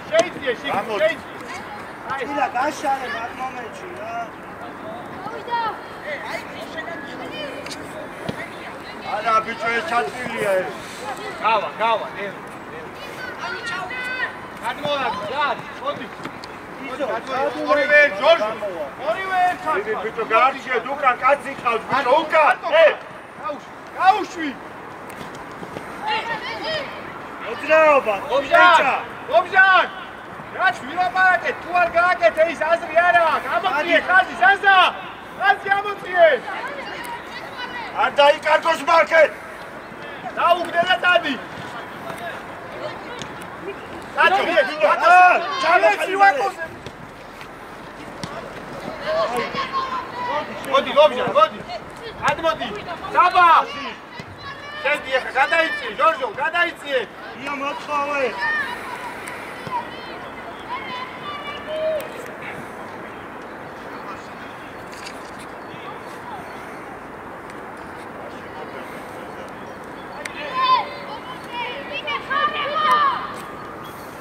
შეიძლება შეიძლება. ილა გაშალე მაგ მომენტში რა. მოვიდა. არა ბიჭო ეს ჩაწვილია ეს. გავა, ნელ. გადმოვარ, მოდი. ორივე ჯორჯო. ორივე დიდი ბიჭო გაარჩიეთ უკან კაცი ხავს ბიჭო უკან. გაუშვი. მოძრაობა, ობჟან. რაც ვილაპარაკეთ, თუ არ გააკეთე ის აზრი არა, გამოწიე ხაზი ზაზა. ხაზი ამოწიე. არ დაიკარგოს მარკეთ. დაუგდე და დადი. მოდი, ობჟან, მოდი. გადმოდი. საბა. შედი ახლა გადაიწიე, ჯორჯო, გადაიწიე. ია მოწოვე.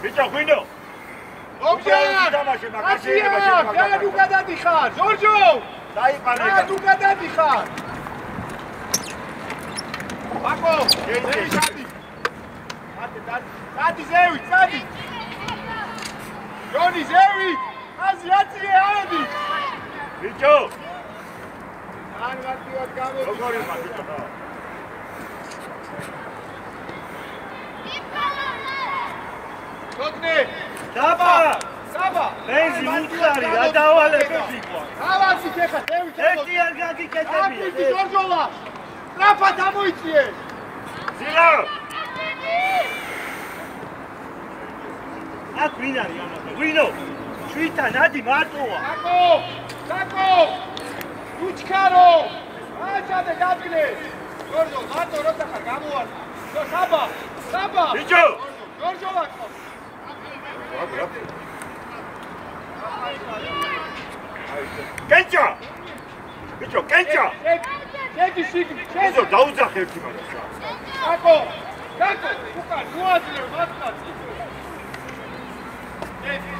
ბიჭო, ღვინო. ობჟან. რა თუ გადადიხარ, ჯორჯო. დაიყარე. რა თუ გადადიხარ. ბაკო, შედი. დადი ზევი, დადი. ჯონი ზევი. აზიაციე აედი. ბიჭო. ან ვარტივად გამოდი. როგორი ხარ ბიჭო რა? გოგნე. საბა. ბენზი უთხარი რა დავალებები გვა. ავანსი ხეხა, ზევი. ერთი არ გაგიკეთებია. აკეთი ჯორჯოლა. ტრაფად ამოიწიე. ზილა. აქ ვინ არის ამაზე? ღვინო. შვითან ადი მარტოა. საკო. უჩქარო. აჭადე დაბილე. ჯორჯო, მარტო როცა ხარ გამოვარ. საბა. ბიჭო. ჯორჯო ვაკო. კენჭა. ბიჭო, კენჭა. შედი შიგ. ბიჭო, დაუძახე ერთი მაგას. საკო, უკან მოაძლევ მასკაცი.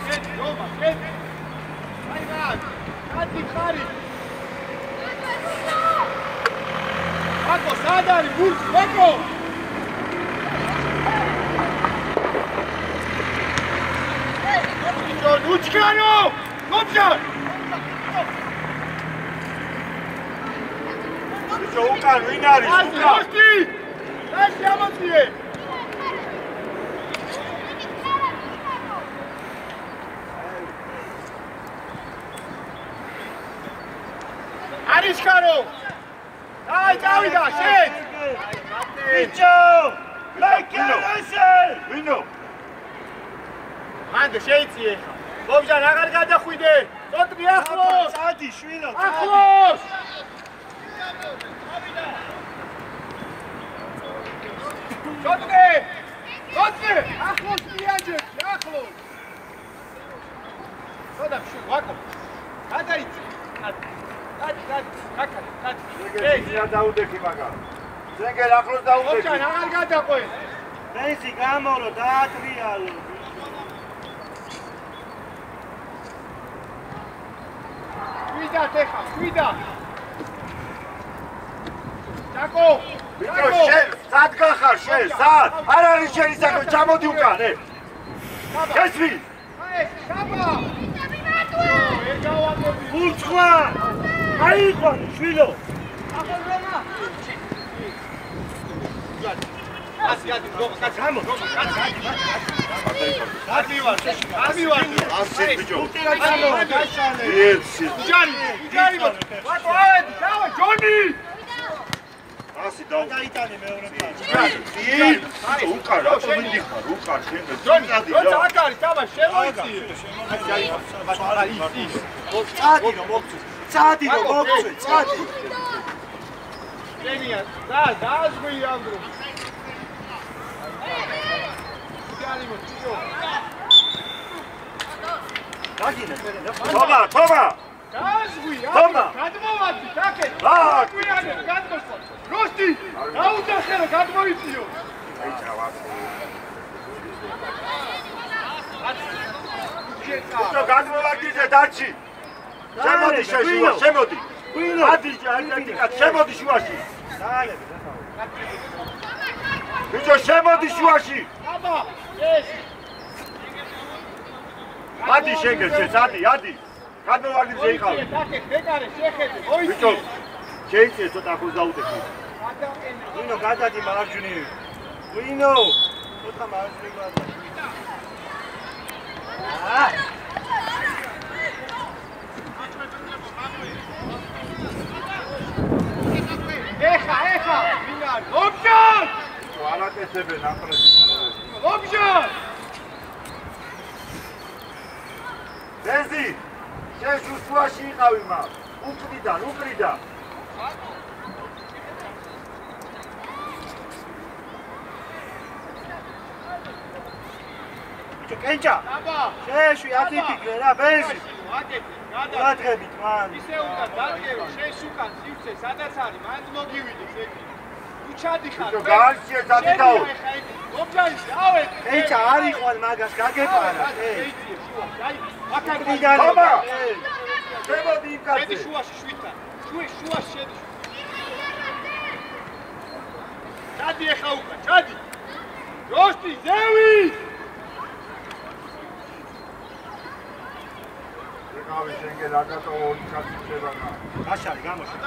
შედი, რომა, შედი. აი რა, კაცი ხარი. საკო, სად არის ბურთი, საკო? უჩქარო! ობჟან! ბიჭო, უკან ვინ არის? უკან. დაში ამოწიე. არის ხარო. აი, წავიდა, შენ. ბიჭო! ლაიკერასე! ვინო? მანდ შეიწიე ხა. ობჟან აღარ გადახვიდე. წოტრი ახლოს. წადი შვილო, წადი. ახლოს. წოტრი! ახლოს მიაჯეთ, ახლოს. სოდა შუ, ვაკო. გადაიწი. კაკა. ეგ რა დაუდექი მაგა. ზენგერ ახლოს დაუდექი. ობჟან აღარ გადაყვე. ბენზი გამოვრო, დაატრიალო. ხვიდა. საკო. ბიჭო, შენ სად გახარ შენ? სად? არ არის შენი საქმე, ჩამოდი უკან, გესმი? საბა. ვერ გავაგები. ბურცხვა! აიყვან, შვილო! ახალ რომა. ასი გოხა, გამო. გამივარ. ასი ბიჭო. გამო, გაშალე. ერთი. უჯარი. ვაკო, ავედი, დავა, ჯონი. ასი დაიტანე მეორე პლანი. უკან რა მომიდიხარ, უკან შენ. ჯონი, როცა აქ არის, დავა, შემოიწიე. წადი რომ მოგწვე, წადი. შენია, დააზღვი ამ დრო. თომა! გაზღვი, თომა! გადმოვადი, დაკეთ. რა? გვიანე, გადმოსვა. როსტი, დაუძახე რომ გადმოიწიო. აი ჩავა. აცი დარჩი. შემოდი შეშუა, შემოდი. ადი ატიკა, შემოდი შუაში. ბიჭო, შემოდი შუაში. აბა, ეს. ადი შეგეცეს, ადი. გადმოვარდი შეიხავ. ბეკარე, შეხედე, მოიცი. ბიჭო, შეიძლება ცოტა ხუს დაუტეხი. ვინო გადადი მარჯვნი. ვინო? ცოტა მარჯვნი გადადი. ეხა, ვინარ? ოფშან! არატესებენ აპრესი. ოფშან! ბენზი, შენ შუაში იყავი მაგ. უკრიდან. კენჭა. აბა, შეშვი აკიფიქრე რა ბენზი. აკეთე, გადაგებით მან. ისე უნდა დაგერო, შენ შუკან სივცე, სადაც არის, მანდ მოგივიდეს ეგ. თუ ჩადიხარ. ბიჭო, გაარჩიე დადიდაო. ოფჯანის, ავე. კენჭა არ იყვან მაგას გაგეყარა. აკაკიდან. აბა. შემოდი იმ კაცი. შედი შუაში შვიდთან. შუაში შედი. ჩადი ეხა უკან, ჩადი. როსტი, ზევი. ეკავი შენგენ აკატო ორი კაცი შევა. გაშარი გამოშა.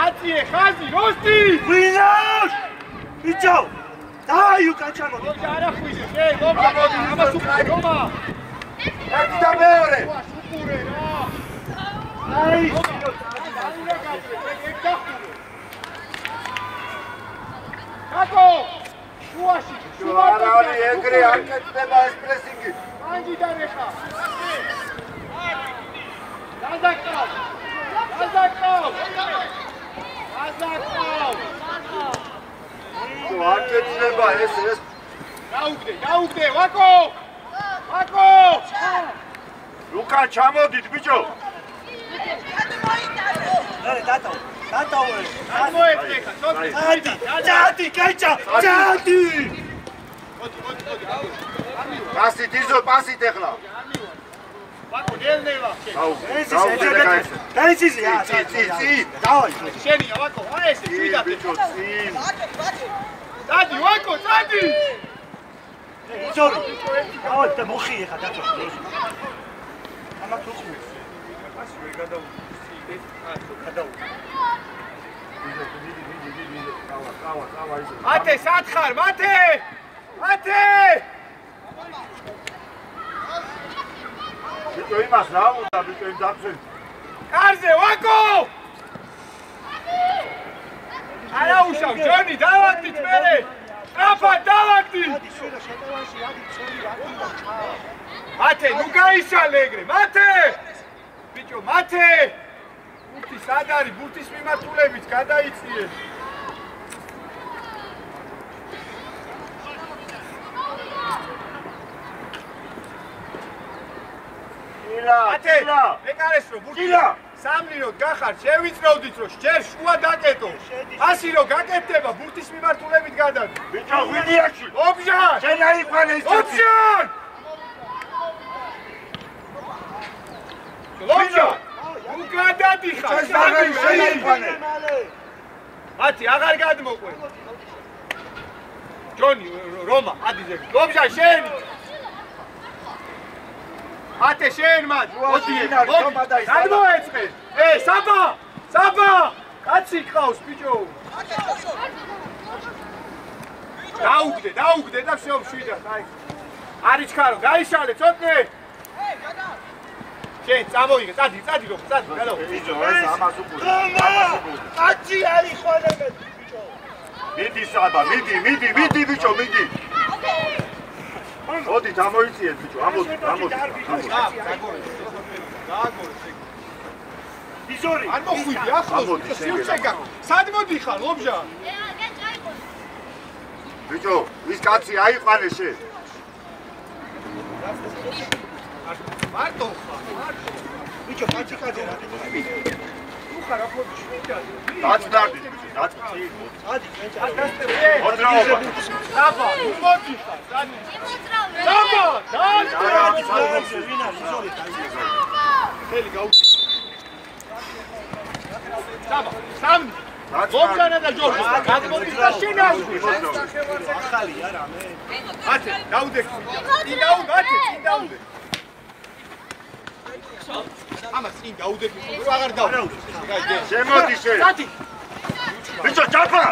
აწიე ხაზი, როსტი. ვინოს? ბიჭო, დაი უკან ჩამოდი. როცა არა ხვიზე, შე, მოდი, ამას უკან რომა. ერთი და მეორე. შუპურე რა. აი, კაკო! შუაში, არა არის ეგრე არ კეთდება ეს პრესინგი. მანდიდან ეხა. გაზაკავ. არ კეთდება ეს. გაუგდე, ვაკო! ლუკა ჩამოდით ბიჭო. არა დატოვე. მოეწეხა, ჩადი, კენჭა, ჩადი. მოდი. პასით იზო, პასით ეხლა. ვაკო, ნელ-ნელა. ბენზიზი. წი. დავაი. შენია, ვაკო, აი ესე, შვიდად. ბიჭო, წინ. დადი, ვაკო, დადი! ზორი. დავაი და მოხი ეხა დაწვა. ამათ უხმის. ასე ვერ გადავუდი. მათე, სათხარ, მათე! ბიჭო, იმას რა უნდა ბიჭო იმ დაგზენ. კარზე, ვაკო! არა უშავ, ჯონი, დავაგდით მერე! სტრაფად დავაგდით! მათე, ნუ გაიშალე ეგრე, მათე! ბიჭო, მათე! ბურთი სად არის? ბურთის მიმართულებით გადაიწიე. მათე, ეკარეს რომ ბურთი სამლინოდ გახარ, შევიწროვდით რომ ჯერ შუა დაკეტო. ასი რომ გაკეთდება, ბურთის მიმართულებით გადადი. ბიჭო, ღვინიაში. ოფჟან! შენ აიყვანე ის კაცი. ოფჟან! ოფჟან! ნუ გადადიხარ, შენ აიყვანე. მათი, აღარ გადმოყვე. ჯონი, რომა, ადიზე. ოფჟან, შენი! ათე შენ მათ, მოდი, გადმოეწყე. საბა! კაცი ყავს, ბიჭო. დაუგდე და всё, შვიდად, აი. არიჩქარო, გაიშალე, ცოტნე. შენ წამოიღე, წადი, რომ, გადავა. ბიჭო, ეს ამას უკუს. კაცი არის ხოლმე, ბიჭო. მიდი საბა, მიდი ბიჭო, მიდი. მოდი, გამოიწიეთ ბიჭო, ამოდი. გააგორე. ბიზორი. არ მოხვიდი, ახლოს, სიუცე გაკ. სად მოდიხარ, ოფჟან? ბიჭო, ის კაცი აიყვანე შენ. მარტო ხარ. ბიჭო, კაცი რა. ხარ აფოდი შვიდა. დაწდარდი, დაწწი. ადი, მოძრაობა. დაბა, მოდი ხარ, დადი. დაბა, დადი. ვინ არის ზოლი დაიწყო. ხელი გაუჩი. დაბა, სამი. მოგზანა და ჯორჯი, გადმოდის და შენაშვი. ახალია რამე. ათე, დაუდექ. წინ დაუდე. ამას წინ დაუდექი, რო აღარ დაუდე. შემოდი შენ. სტატი. ბიჭო, ჯაფა.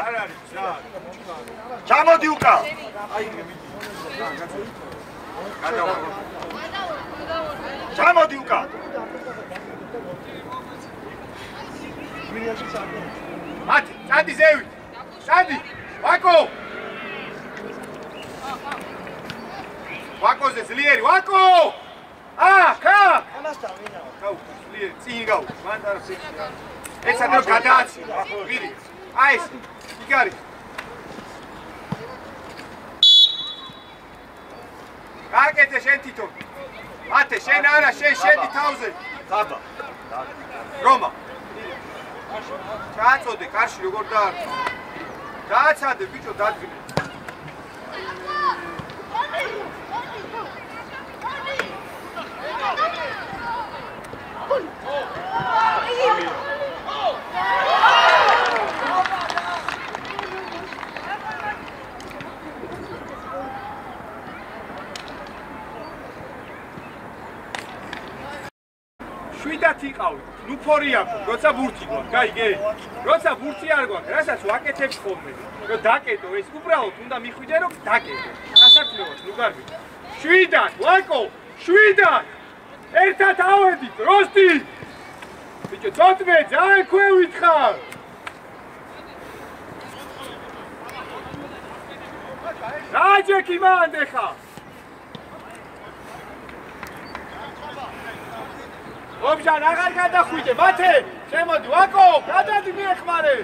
ჩამოდი უკან. ჩამოდი უკან. ათე, წადი ზევი. წადი. ვაკო. ვაკოზე ძლიერი, ვაკო! ხა! ამასთან ვინა? გაუ, ძლიერი, წინ გაუ. მან და სიჩია. ეცადე რომ გადააცი. ვირი. აი ეს, იგარი. გააკეთე შენ თვითონ. ათე, შენ არა, შენ შედი თავზე. დაბა. რომა. ჩააწოდე, კარში როგორ დაარჩა. დააცადე, ბიჭო, დადგინე. შვიდათ იყავით, ნუ ფორი აქვს, როცა ბურთი გვაქვს, გაიგე? როცა ბურთი არ გვაქვს, რასაც ვაკეთებ ხოლმე, რომ დაკეტო, ეს უბრალოდ უნდა მიხვიდე, რომ დაკეტო. სასარგებლოა, ნუ გარბი. შვიდათ, ვაკო, შვიდათ! ერთად ავედით, როსტი! ბიჭო, წოტმე, ძალიან ქვევით ხარ! რაჯექი მანდე ხარ! ობჟან, აღარ გადახვიდე, მათე! შემოდი, ვაკო, გადადი მიეხმარე!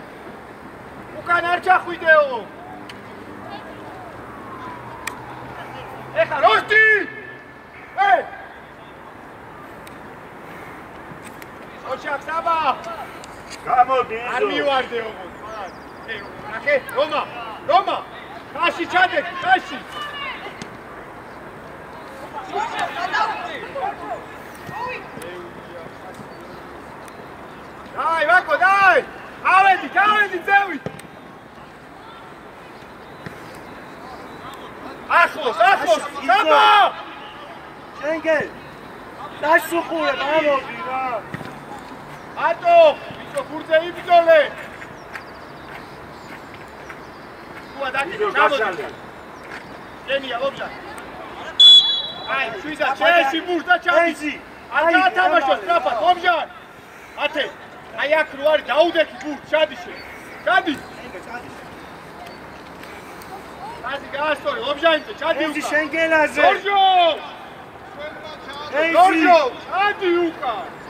უკან არ ჩახვიდეო! ეხა, როსტი! ოჩაკ, საბა! გამოდი იზო. არ მივარდეო, მან. ნახე, რომა! ხაში ჩადე, ხაში! დაი, ვაკო, დაი! ავედი, ძევით! ახლოს, საბა! შენგელ! დასუხურე, გამოდი რა! ატო, ბიჭო, ფურზე იბრძოლე! ხუა დაკიდე, ჩამოდი! გენია, ობჟა! აი, შვიდა, ჩეში ბურთა ჩამიძი! არ გაათამაშო სწრაფად, ობჟა! ათე, აი აქ რო არის, დაუდექი ბურთ, ჩადი შენ! ჩადი! ჩადი, გაასწორი, ობჟანიცე, ჩადი უკან! შენგელაზე! ჯორჯო, ჩადი უკან!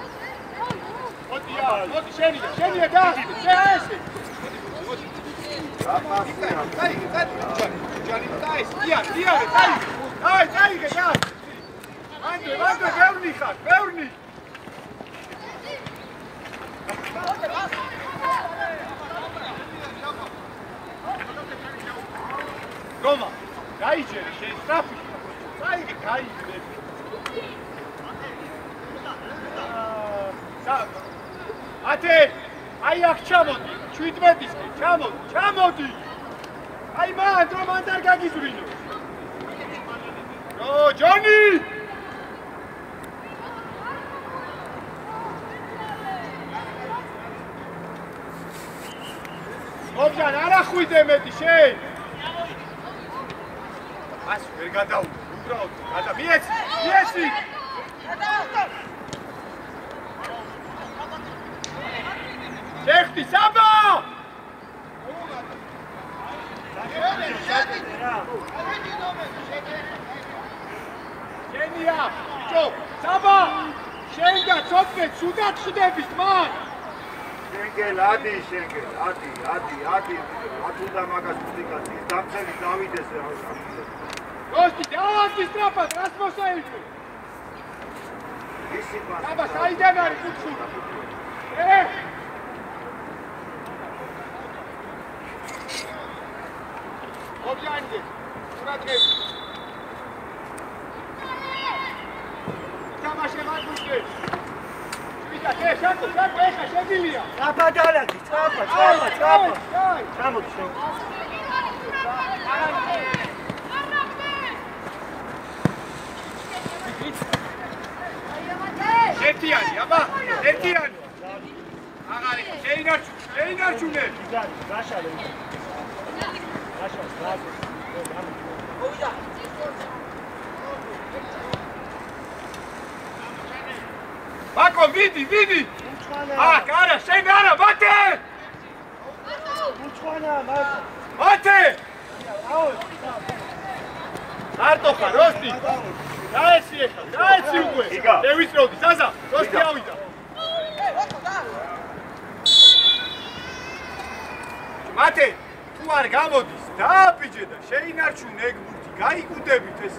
მოდი შენია გაახიდე, ესე! დაიგე, ვანდე, ბევრნი ხარ, ბევრნი! რომა, გაიჯერე, შენ სწრაფი, დაიგე, გაიგე! ათე, აი აქ ჩამოდი, 17-ისკენ, ჩამოდი! აი მან, რომ მან არ გაგიზვრინო! ჯონი! ობჟან, არ ახვიდე მეტი, შენ! ასე, ვერ გადაუდე, უბრალოდ, მიეცი! შეხტი, საბა! შენია, ბიჭო, საბა! შენ და ცოტნე ცუდად ხდებით, მან! შენგელ, ადი, ადი, ათუდა მაგას მუსიკას, ის დამცელი დავიდეს რა. როსტი, დავასი სწრაფად, რას მოსაიჭო? ისი პასი. საბა, საიდან არის კუთხური? ობჟანიძე. ყურადღებით. თამაში მაგუჩე. ვიდა, შაკო, ეხა შეგილია. აბადალადი, წაფა. ჩამოდი შენ. ერთიანი, აბა, ერთიანი. აღარი, შეინარჩუნე. გაშალე. ბაკო, ვიდი. არა, შენ არა, მათე! უჩვანა, მარტო. მათე! მარტო ხარ, როსტი. დაეცი უკვე. შევიწროდი, ზაზა, როსტი ავიდა. მათე, თუ არ გამოდის, დააბიჯე და შეინარჩუნე ეგ ბურთი, გაიგუდებით ეს.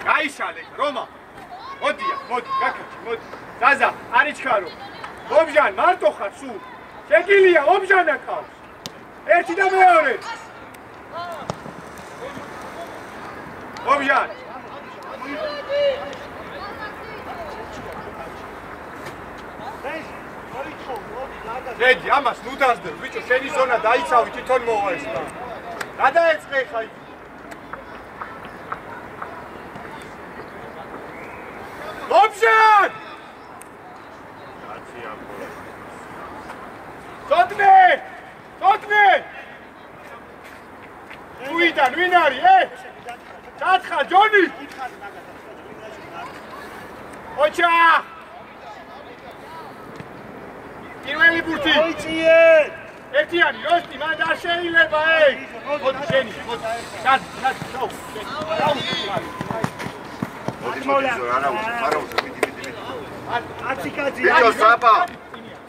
გაიშალე, რომა. მოდია, გაკეთე, მოდი. ზაზა, არიჩქარო. ობჟან, მარტო ხარ სულ. შეგილია, ობჟანა ყავს. ერთი და მეორე. ობჟან. შედი, ამას ნუ დასდე, ბიჭო, შენი ზონა დაიცავი, თვითონ მოვა ეს და. გადაეწყე ხა იქ. ობჟან! სოტნე! უიდან, ვინ არის, ჩათხა, ჯონი! ოჩა! პირველი ბურთი! მოიწიე! ერთიანი, როსტი, მან არ შეიძლება, მოდი, შენი, მოდი. ჩადი, დაუ. აციკაძი ბიჭო საბა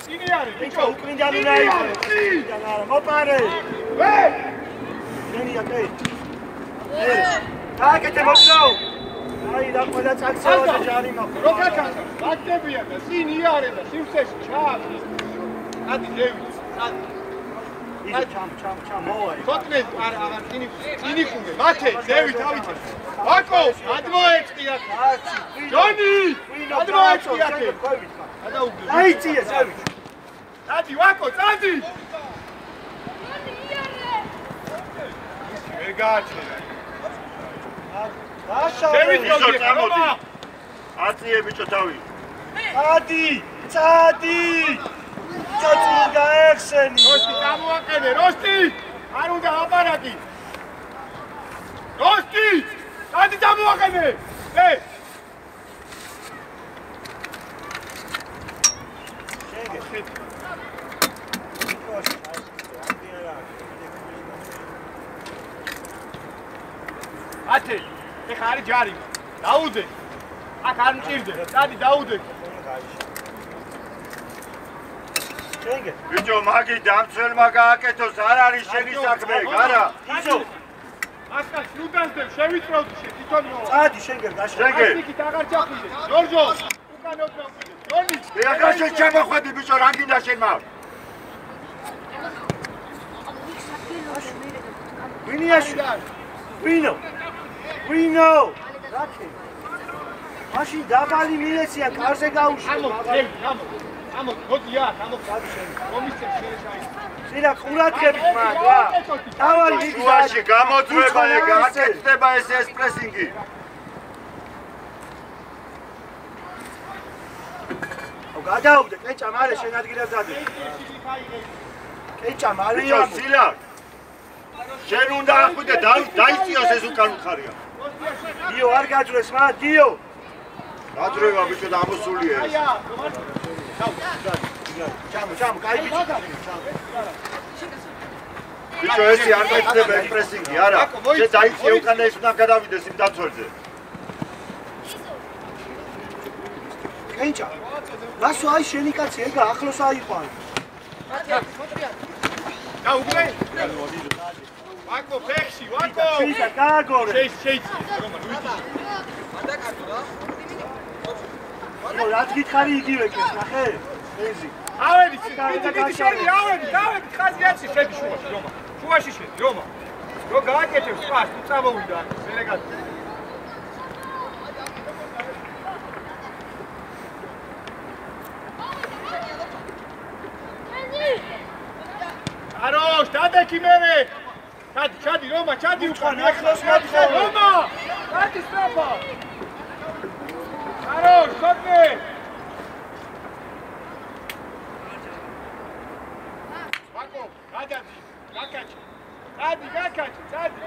წინი არის ბიჭო უკრინდან უნდა იყოს უკრინდან არა მოპარე შენია კე აკეთე მოკრავ აი და ყველა წაქცევა ჯარი მაქვს რო გაკანა ბაქტებია და წინი არის და სივსეში ჩააქვს ადი დევიც ადი ჩამ მოვა თოთმე აღარ წინი ხუნე მათე დევით ავითე ვაკო ადმოეჭი აქ ჯონი ადმოეჭი აქ გადაუგდე აიწიე ზევი დადი ვაკო წადი ვერ გააჩერა დევით გამოდი აწიე ბიჭო თავი წადი ჩაწინ გაეხსენი როსტი გამოაყენე როსტი არ უნდა აპარატი როსტი წადი გამოაყენე ათე ეხა არის ჯარი დაუდე აქ არ მჭირდე წადი დაუდე ბიჭო მაგი დამცველმა გააკეთოს არ არის შენი საქმე არა იზო აკა შუდანძებ შევიწროდი თვითონ მოვა წადი შენგერ გაშენ ასიკით აღარ ჩახვიდე ჯორჯო უკან ოდნავ ჯონი ეხა შენ ჩამოხვედი ბიჭო რა გინდა შენმა ვინიაში ვინო რაკე მაშინ დაბალი მიეცია კარზე გაუშვა ამო მოდი აქ ამო კომისიას შეეშაი ძინა ყურადღებით მაგა დავალი მიდი შუაში გამოძვება ეგ აკეთდება ეს ესპრესინგი გადაუგდე კეჭა მალე შენ ადგილას დადი კეჭა მალე ბიჭო სილა შენ უნდა ახვიდე დაიწიოს ეს უკან უხარია დიო არ გაძრეს მა დიო გაძრევა ბიჭო და ამოსულია ეს ჩამო კაი ბიჭო ბიჭო ესე არ გაიწდება ესპრესინგი არა შენ დაიწიე უკან ეს უნდა გადავიდეს იმ დაცველზე კეჭა გასო აი შენი კაცი ეგა ახლოს აიყვან და უკვე ვაკო ფეხში ვაკო შეიძლება გააგორე შეიძლება რომა ვიდი რა გითხარი იგივე კეს ნახე ეზი ავედი, შენი, ავედი, ხაზიაცი შედი შუაში, რომა. შუაში შედი, რომა. რო გააკეთებს პას, თუ წამოვიდა აქ, მერე აროშ, დადექი მერე. ჩადი, რომა, ჩადი უკან, ახლოს მოდი, რომა. ჩადი სწრაფა. აროშ, ხოთე. ვაკო, გადადი, გაკაჩი. გაკაჩი, ჩადი.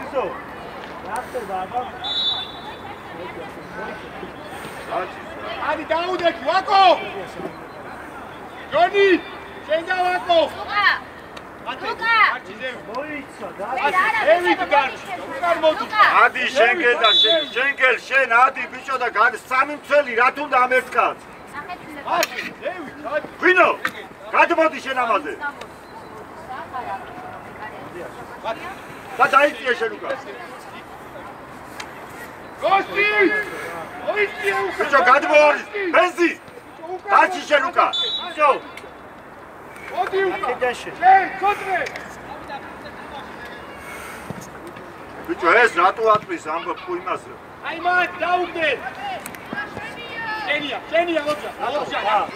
ისო. რახტე ბაბა. ადი დაუდექი, ვაკო! ჯონი, შენ და ვაკო! ლუკა! მოიცა, ადი შენგელ და შენგელ შენ ადი ბიჭო და სამი მცველი რა თუნდა ამ ერთ კაცს? ადი, დევი, ადი. ვინო? გადმოდი შენ ამაზე. და დაიწია შენ უკან. გოსტი! მოიწია უკან. ბიჭო გადმოარი, ბენზი. დარჩი შენ უკან. ბიჭო. მოდი უკან. აქედანში. შენ, ხოთე. ბიჭო ეს რატო ატყვის ამბობ თუ იმას? აი მათ დაუგდე. შენია, ლოჯა.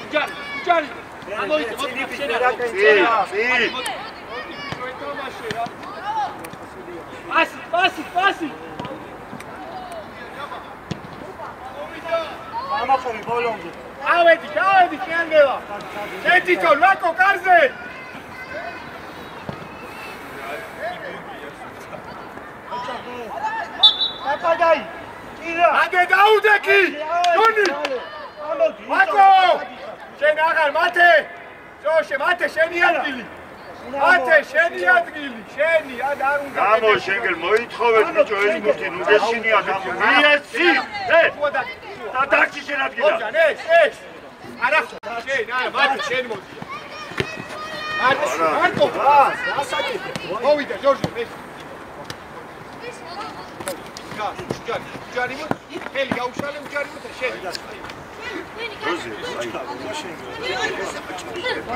უჯარი. ამოიწე, მოდი შენია. პასი. ამაყური ბოლომდე. ავედი, შენგელა. შეთითო, ლაკო კარზე. დაპადაი. კირა. ადე დაუდექი. ჯონი. ლაკო. შენ აღარ მათე. ჯოშე, მათე შენი ადგილი. მათე შენი ადგილი. შენი, არ უნდა. გამო შენგელ მოითხოვეთ ბიჭო ეს მუთი ნუ გეშინია გამო. მიეცი. და დარჩი შენ ადგილა. ოჯან ეს. არა მათე შენ მოდია. მარტო. ასაკეთე. მოვიდა ჯორჯო ეს. ჯარი მოდი. ხელი გაუშალე ჯარი მოდი შენ.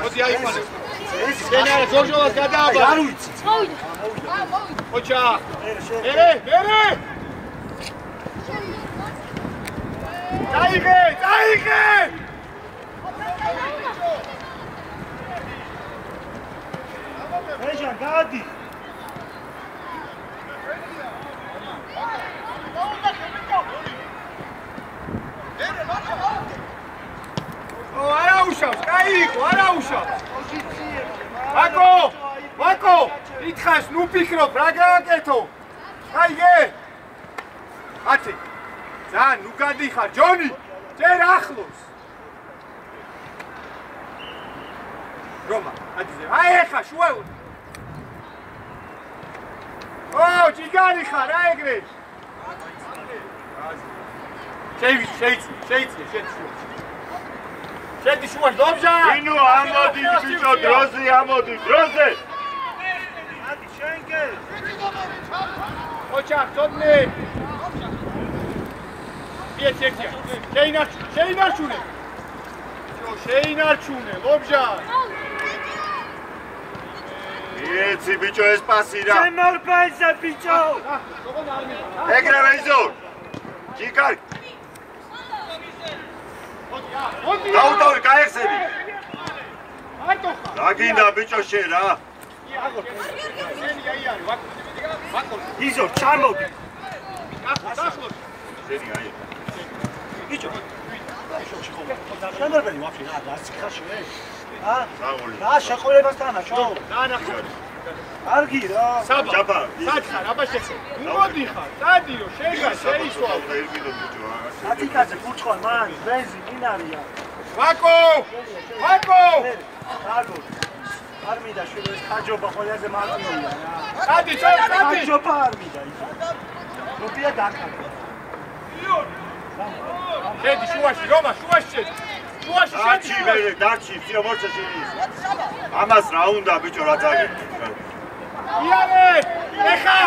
მოდი აიყვანე. შენ არა ჯორჯოვას გადააბა. არ ვიცი. მოვიდა. ოჯა. მერე. დაიღე. ეჟან გადი. არა უშავს. ვაკო, ითხას ნუ ფიქრობ, რა გააკეთო? გაიგე? ათი. ძალიან ნუ გადიხარ, ჯონი. ჯერ ახლოს. რომა, აი ეხა შუა. ჯიგარი ხარ, რა ეგრე? შეიცი, შედი შუა, ლობჟა! ვინო ამოდი ბიჭო დროზე ამოდი, დროზე! ადი შენგელ. ოჩა, წოდნე! შეინარჩუნე, ლობჟა! იცი ბიჭო ეს პასი რა. შემორბენზე ბიჭო. ეგრევე იზო. ჯიგარ. დაუდავი გაეხსები. მარტო ხარ. რა გინდა ბიჭო შენ რა? იზო ჩამოდი. ახლოს. შენი აი. ბიჭო. შემორბენი ვაფშე რა სიხაში ე? რა შეყოლებასთანა შო? დაანახო. კარგი რა. ჯაფა. სათხარ, აბა შეცე. მოდი ხარ, დადიო, შეგა შეისვალ. ათიკაზე ფუჩხარ მან, ბენზი მინარია. ვაკო! კარგო. არ მინდა შვილო ეს ხაჯობა ყველაზე მარტივია რა. წადი. ხაჯობა არ მინდა ის. რობია დაკარგა. შედი შუაში, რომა, შუაში შედი. დარჩი მერე, დარჩი, ძიო მორჩა შენი. ამას რა უნდა ბიჭო რა წაგე. იარე! ეხა!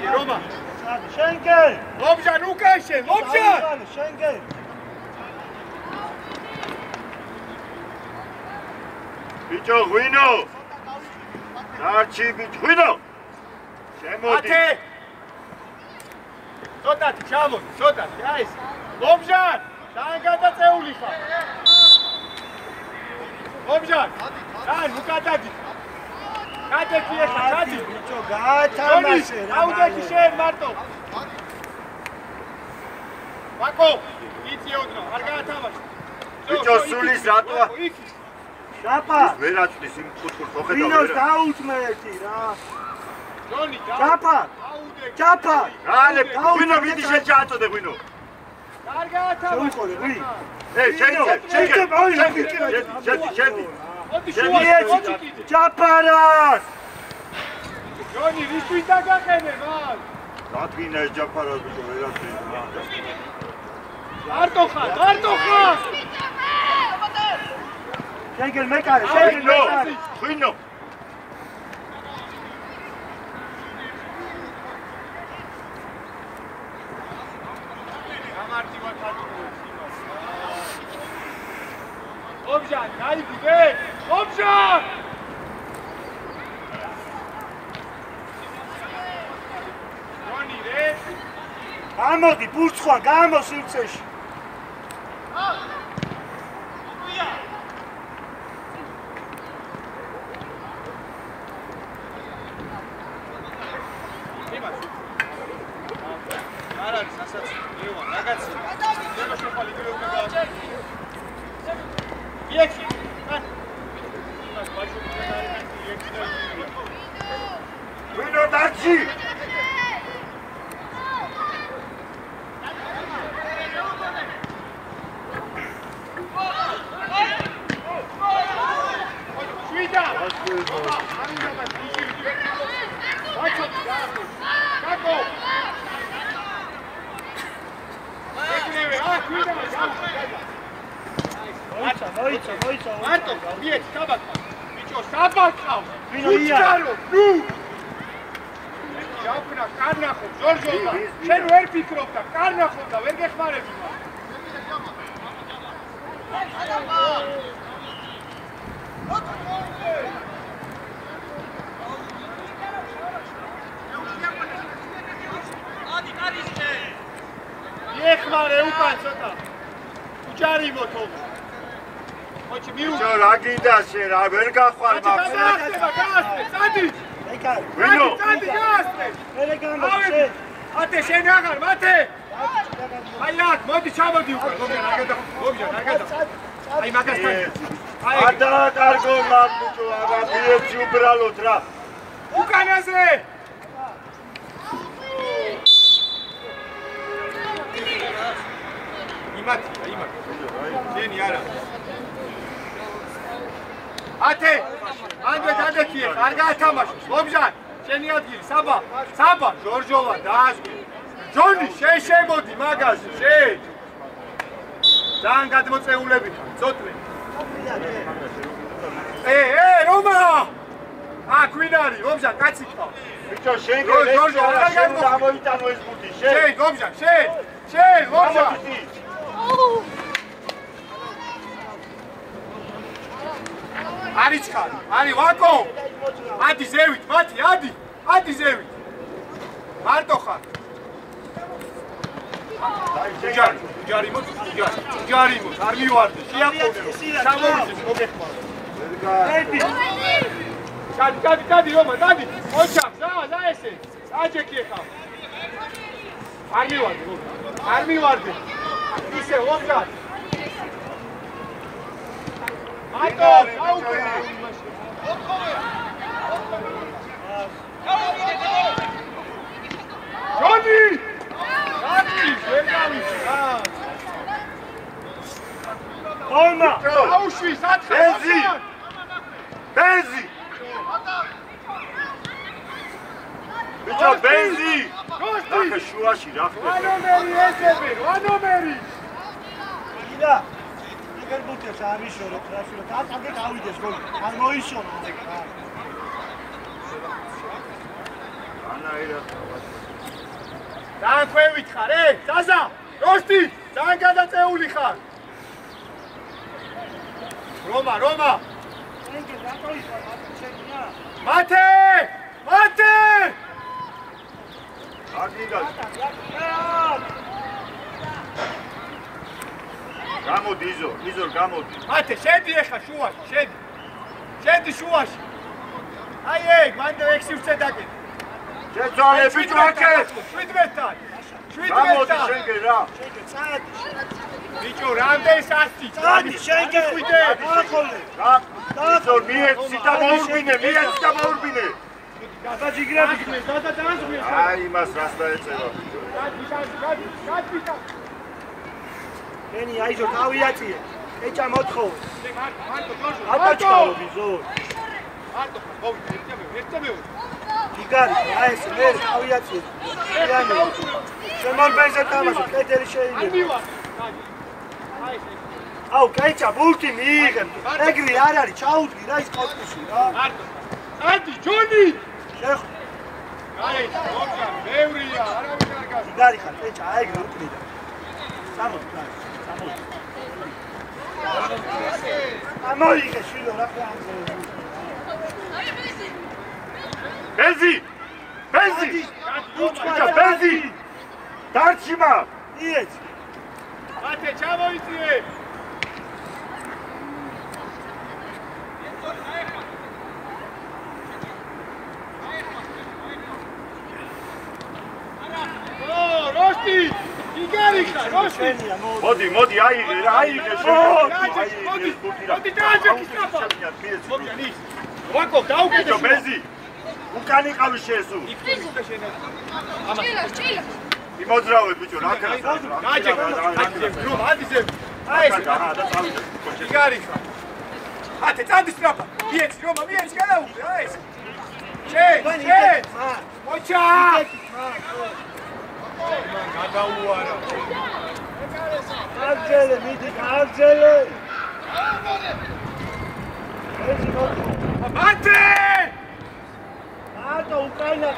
უკანშე რომა შენგენ ლობჟან უკანშე ლობჟან შენგენ ბიჭო ღვინო დარჩი ბიჭო ღვინო შემოდი ათე ცოტათი ჩამოდი ცოტათი აი ეს ლობჟან თან გადაწეული ხარ ლობჟან თან უკადადი გადაგი ახლა გადი ბიჭო გაათამაშე რა აუდექი შენ მარტო ვაკო იწიოდნო არ გაათამაშე ბიჭო სულის რატოა შაპა ვერაწვის იმ კუთხურ ხოხედა ვინოს დაუთმეთი რა ჯონი შაპა შაპა რალე ღვინო მიდი შენ ჩააწოდე ღვინო არ გაათამაშე შეუყოლე ვი შედი მოდი შუა ჯაფარას ჯონი რისთვის დაგაყენე მან დადგინა ეს ჯაფარას ბიჭო ვერაწვის მარტო ხარ შენგენ მეკარე შენგენ მეკარე ღვინო ობჟან გაიგუდე ობჟან ჯონი რე გამოდი ბურცხვა გამო სივრცეში არ არის ასაცი ლევან რაგაცი ზემო შეფალი გრეუბნა გააჩერე იექი ან იმას ბაშური და არის იექი და ღვინო დარჩი შვიდა კაკო მოიცა მარტო მიეც საბაკა ბიჭო საბაკა ვინო ია ნუ ჯაფნა კარნახო ჯორჯოლა შენ ვერ ფიქრობ და კარნახო და ვერ გეხმარები ეხმარე უკან ცოტა უჯარი მოთო ოჩი მიუ ბიჭო რა გინდა შენ რა ვერ გახვარ გაასწრე წადი მეკარე ღვინო წადი გაასწრე მერე გამოდი ათე შენ აღარ მათე აი აქ მოდი ჩამოდი უკან ლობჟან არ გადა აი მაგასთან აი ადაკარგო მაგ ბიჭო აბა მიეცი უბრალოდ რა უკანაზე იმათი შენი არა ათე ანდრე დადექიე არ გაათამაშოს ლობჟან შენი ადგილი საბა ჟორჟოლა დაასკვი ჯონი შენ შემოდი მაგაზე შენ ძალიან გადმოწეულები ხარ ცოტნე რომა აქ ვინ არის ლობჟან კაცი ხარ ბიჭო შენ გამოიტანო ეს ბუთი შენ ლობჟან შენ ლობჟან არის ხარ არის ვაკო ადი ზევით მათი ადი ზევით მარტო ხარ ჯარი მოც არ მივარდე შეაყოლე ჩამოვიდეს მოგეხმარო გადი რომა გადი ოჩახ ზა ესე აჯექი ხარ არ მივარდე ისე ლობჟან მარტო გაუკე ჯონი ვერ გავიცი რა ომა აუშვი სათხე ბენზი ბიჭო ბენზი ახლა შუაში რა ხდება ვანომერი იდა აგერ ბუთებს არ ვიშოროთ რა შეიძლება აკადე გავიდეს გოლი არ მოიშოროთ ძალიან ქვევით ხარ, ზაზა, როსტი, ძალიან გადაწეული ხარ. რომა. მათე! გამოდი იზორ გამოდი. მათე, შედი ეხა შუაში, შედი შუაში. აი ეგ, მანდ 6 სივრცე დაკიდე. შეცვალე ბიჭო აკე. 17-თან. გამოდი შენგე რა. ბიჭო, რამდენი სასტი? წადი შენგე. ახოლე. იზორ მიეცი და მოურბინე. გადაჯიგრები ხმეს, გადაძანზღვის. აი იმას რას დაეწევა. გადი. ენი აიჟო თავიაწიე. ეჭა მოთხოვე. მარტო ჯორჯო. ატაჩკაო ბიზო. მარტო ხოვი, ერთებეო. იგარი, აი ეს მე თავიაწიე. იანი. შემორბენზე თამაში, კეთილი შეიძლება. მივარ. აი ეს. აუ, კაიჭა, ბულტი მიიღე. ეგრე არ არის, ჩაუდგი რა ის კოთკუში რა. მარტო. ადი, ჯონი. შეხ. აი, მოხდა, მევრია, არავინ არ გასა. იგარი ხარ, ეჭა, აი ეგრე უკნიდა. სამოთ. ამოიღე შილო რა ხანზე. ბენზი! ბენზი! დარჩიმა! იეც. მათე, ჩამოიწიე. როსტი! იგარი ხარ, როსტი! მოდი, აიღე რა, აიღე მოდი, დააჯექი სწრაფად. მოგიანის. ვაკო, დაუკეთე. ბენზი! უკან იყავი შეესუ. ჭილა. იმოძრავე ბიჭო, რა ქნა. ადი ზევ. აი ეს. იგარი ხარ. ათე, წადი სწრაფად. მიეცი, რომა, გადაუგდე, აი ეს. შენ. მოჩა. გადაუარა. გაძელე, მიდი, გაძელე. მათე! ატო უკაინა.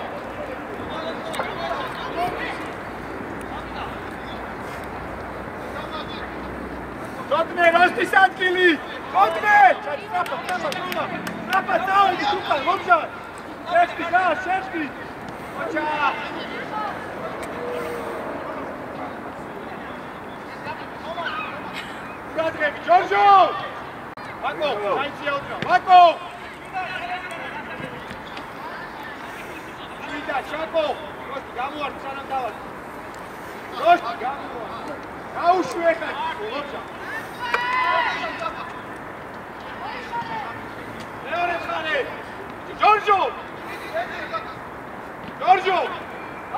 გოდმე როსტის ადგილი! გოდმე! სწრაფად დავიდი უკან, მომჟარ! შეხტი! მოჩა! გადრები, ჯორჯო! ვაკო, საინცია უდრა, ვაკო! ვიდა, შაკო! როსტი, გამოარდი, სანამ დავარდი. როსტი, გამოარდი. გაუშვი ეხლა, ლოჯა. მეორე ხარე! ჯორჯო!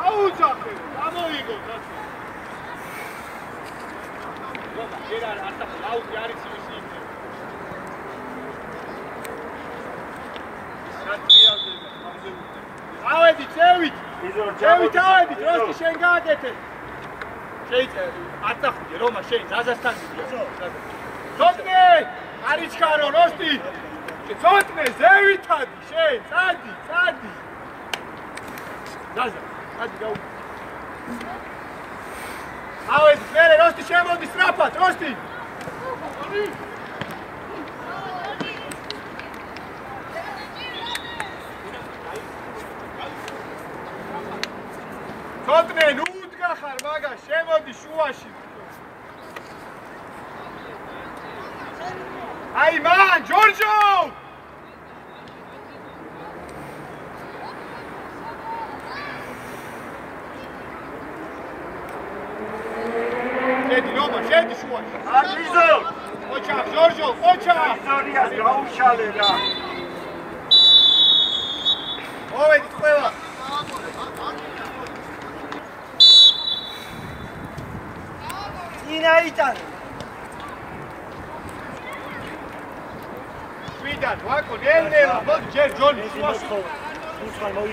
აუძახე, გამოიგო, რასი. ჯერა ართა აუზი არის ის იმზე. სატრიალზე ამზე უნდა. ავედი, წევით, როსტი შენ გააკეთე. შეიძლება აწახდე რომა შენ ზაზასთან გიძო. ცოტნე, არიჩქარო როსტი. ცოტნე ზევითადი შენ, წადი. ზაზა, წადი გაუ. ავედი, მერე როსტი შემოდი სწრაფად, როსტი. ცოტნე, ნუ უდგახარ მაგა, შემოდი შუაში. აი მან, ჯორჯო! შედი შუაში. იზო! ოჩა, ჯორჯო, ოჩა! იზორია გაუშალე რა. მოვედით ყველა. წინა იტანე. შვიდად, ვაკო, ნელ-ნელა, მოდი ჯერ ჯონი შუაში.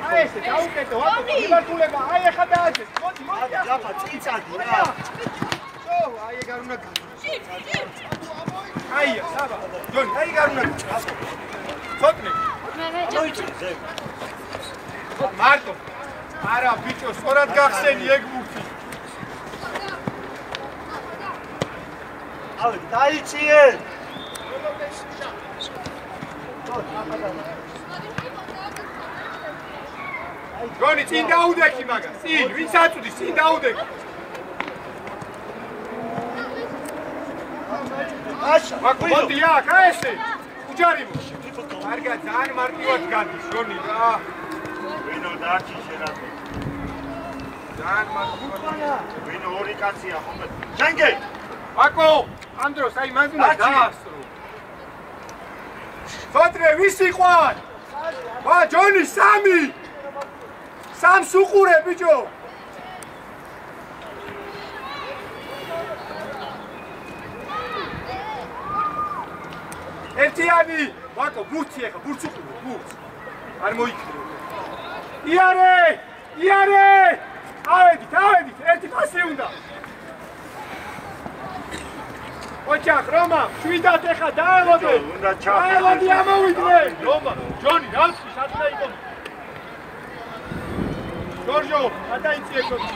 აი ესე, დაუკეთე, ვაკო, მიმართულება, აი ეხა დააჭეს. მოდი. რაფა, წიწადი რა. აი ეგ არ უნდა გავა. აია, საბა. ჯონი, აი ეგ არ უნდა გავა. ცოტნე. მოიწე, ზევ. მარტო. არა ბიჭო, სწორად გახსენი ეგ ბურთი. ავი, დაიჭიე. გონი წინ დაუდექი მაგას. წინ, ვინც აწვდის, წინ დაუდექი. აშა, მოდი აქ, აი ესე. უჯარი მო. კარგად, ძალიან მარტივად გადის, გონი რა. ვინო დარჩი შენათო. ძალიან მარტივად. ვინო ორი კაცია ხომ? შენგე. აკო, ამ დროს აი მან უნდა დაასრო. ფოტრე ვისი ყვალ? ვა, ჯონი სამი. სამს უყურე ბიჭო. ერთიანი, ვაკო, ბურთი ეხა, ბურთს უყურე, ბურთს. არ მოიქრე. იარე! იარე! ავედით, ერთი პასი უნდა. ოჩახ, რომა, შვიდათ ეხა დაელოდე. უნდა ჩახე. დაელოდი ამოვიდნენ. რომა, ჯონი, დავსვი, სადღა იყო. ჯორჯო, გადაიწიე გონი.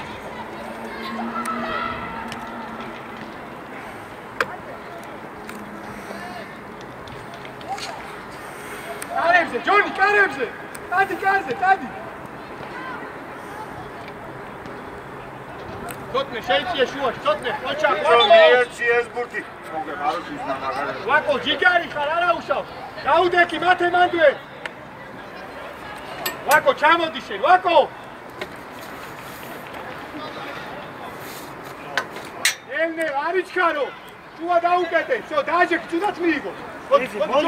კარებზე, ჯონი, კარებზე. დადი კარზე, დადი. ცოტნე შეიწიე შუაში, ცოტნე, ოჩახ, ერთი ეს ბურთი. მოგებ არ ვიცნა მაგალითად. ვაკო, ჯიგარი ხარ, არა უშავ. დაუდექი მათე მანდვე. ვაკო, ჩამოდი შენ, ვაკო. ელნე, არ იჩქარო. შუა დაუკეტე, всё, დააჯექ, თუნდაც მიიღო.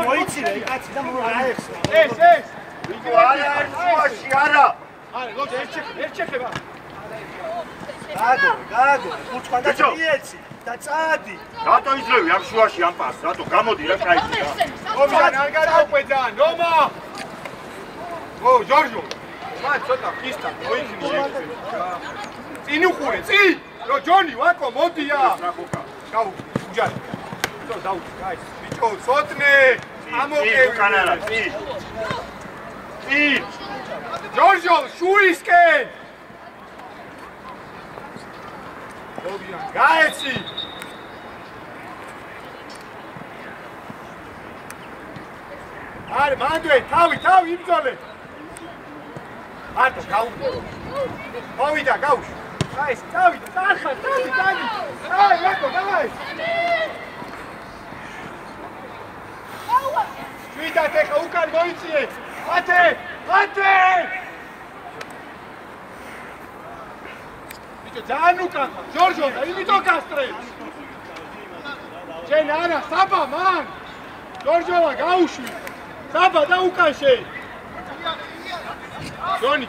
მოიცინე, კაცი და მოაეხსნა. ეს. ვიკო არა შუაში, არა. არა, ლოჯ, ერთ შეხება. გაგო, უცხო და მიეცი და წადი. რატო იძლევი ამ შუაში ამ პასს? რატო გამოდი რა кайფი რა. ომჟან არ გადაუყვეძა, ნომა. ო, ჯორჯო. მან ცოტა ფისტა, მოიქნი ერთი. წინ უყურე, წინ. რო ჯონი, ვაკო, მოდია. გაუ, უჯარი. ცოტა დაუჭი, აი, ბიჭო, ცოტნე. ამოკევი. კანარა, წინ. წინ. ჯორჯო, შუისკენ. მოდიან, გაეცი. არე, მანდვე, თავი იბრძოლე. მარტო, გაუგო. მოვიდა, გაუშვი. აი, წავიდა, წარხარ, დადი. აი, ვაკო, დაი. შვიდათ ეხა უკან მოიწიე. ათე! ბიჭო, ძალიან უკან ხარ, ჯორჯო, და იმიტომ გასტრებს. შენ არა, საბა, მან. ჯორჯოვა, გაუშვი. საბა და უკან შენ.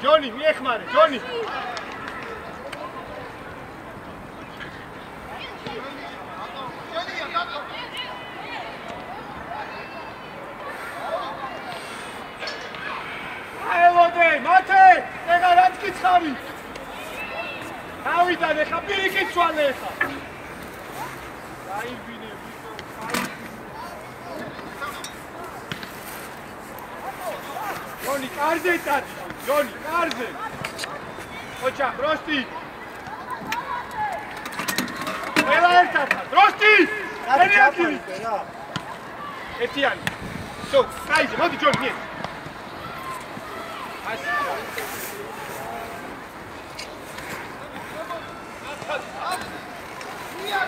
ჯონი, მიეხმარე, ჯონი. აელოდე, მათე, ეხა რაც კითხავი. თავიდან ეხა პირიქით სვალე ეხა. დაიბინე, ბიჭო, ჯონი, კარზე წადი, ჯონი, კარზე. ოჩახ, როსტი. ყველა ერთად, როსტი! ერთიანი. ერთიანი. всё, კაიზე, მოდი ჯონი, მიე.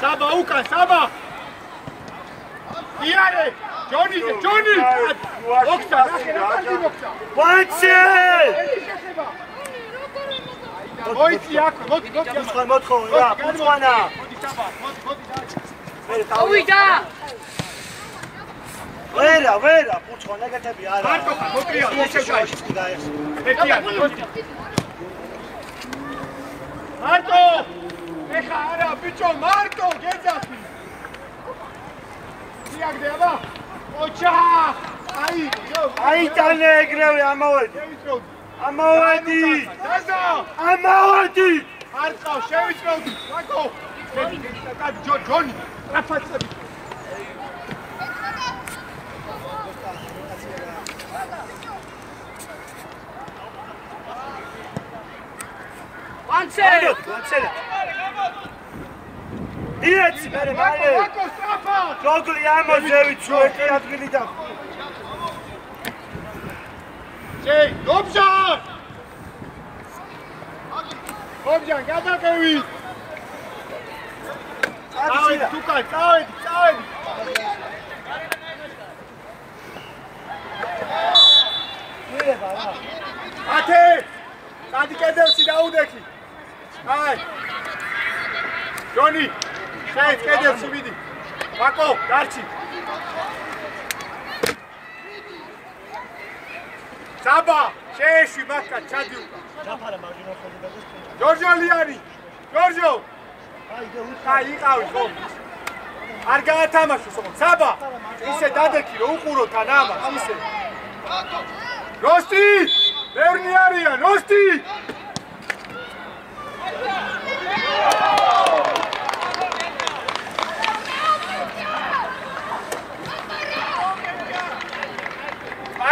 საბა უკან, საბა! იარე! ჯონი! ოქცა, ნახე, ოქცა! ვანცი! მოიცი აქ, მოდი, მოთხო, რა, უცხანა! მოდი, საბა, მოდი, ავიდა! ვერა, უცხო, ნეგეთები არა. მარტო ხარ, მოკლია, შუაში დაეხს. ერთიანი, მოდი. მარტო! ეხა არა, ბიჭო, მარტო, გეძახი! იაგდე, აბა! ოჩახ! აი, ტანე ეგრევე ამოვედი! ამოვედი! დაზა! ამოვედი! არ წავ, შევიწროვდი! ვაკო! ჯონი, რაფაცები! გამცე. დიეცი მერე მალე. ჯოგლი ამოზევით თუ ერთი ადგილი და. შეი, გობჟან! გობჟან, გადაგევი! წავედი, თუკან, წავედი! მირება რა. ათე! წადი კედელში დაუდექი. აი! ჯონი, შეიც კედელში მიდი. ვაკო, დარჩი. საბა, შეეშვი მათგან, ჩადი უკან. დაფარა მარჯვენა ხოლმე. ჯორჯო ლიანი. ჯორჯო. აი, იყავი ხო? არ გაათამაშო სულ. საბა, ისე დადექი რომ უყურო თან ამას, ისე. როსტი! ბევრი არიან, როსტი!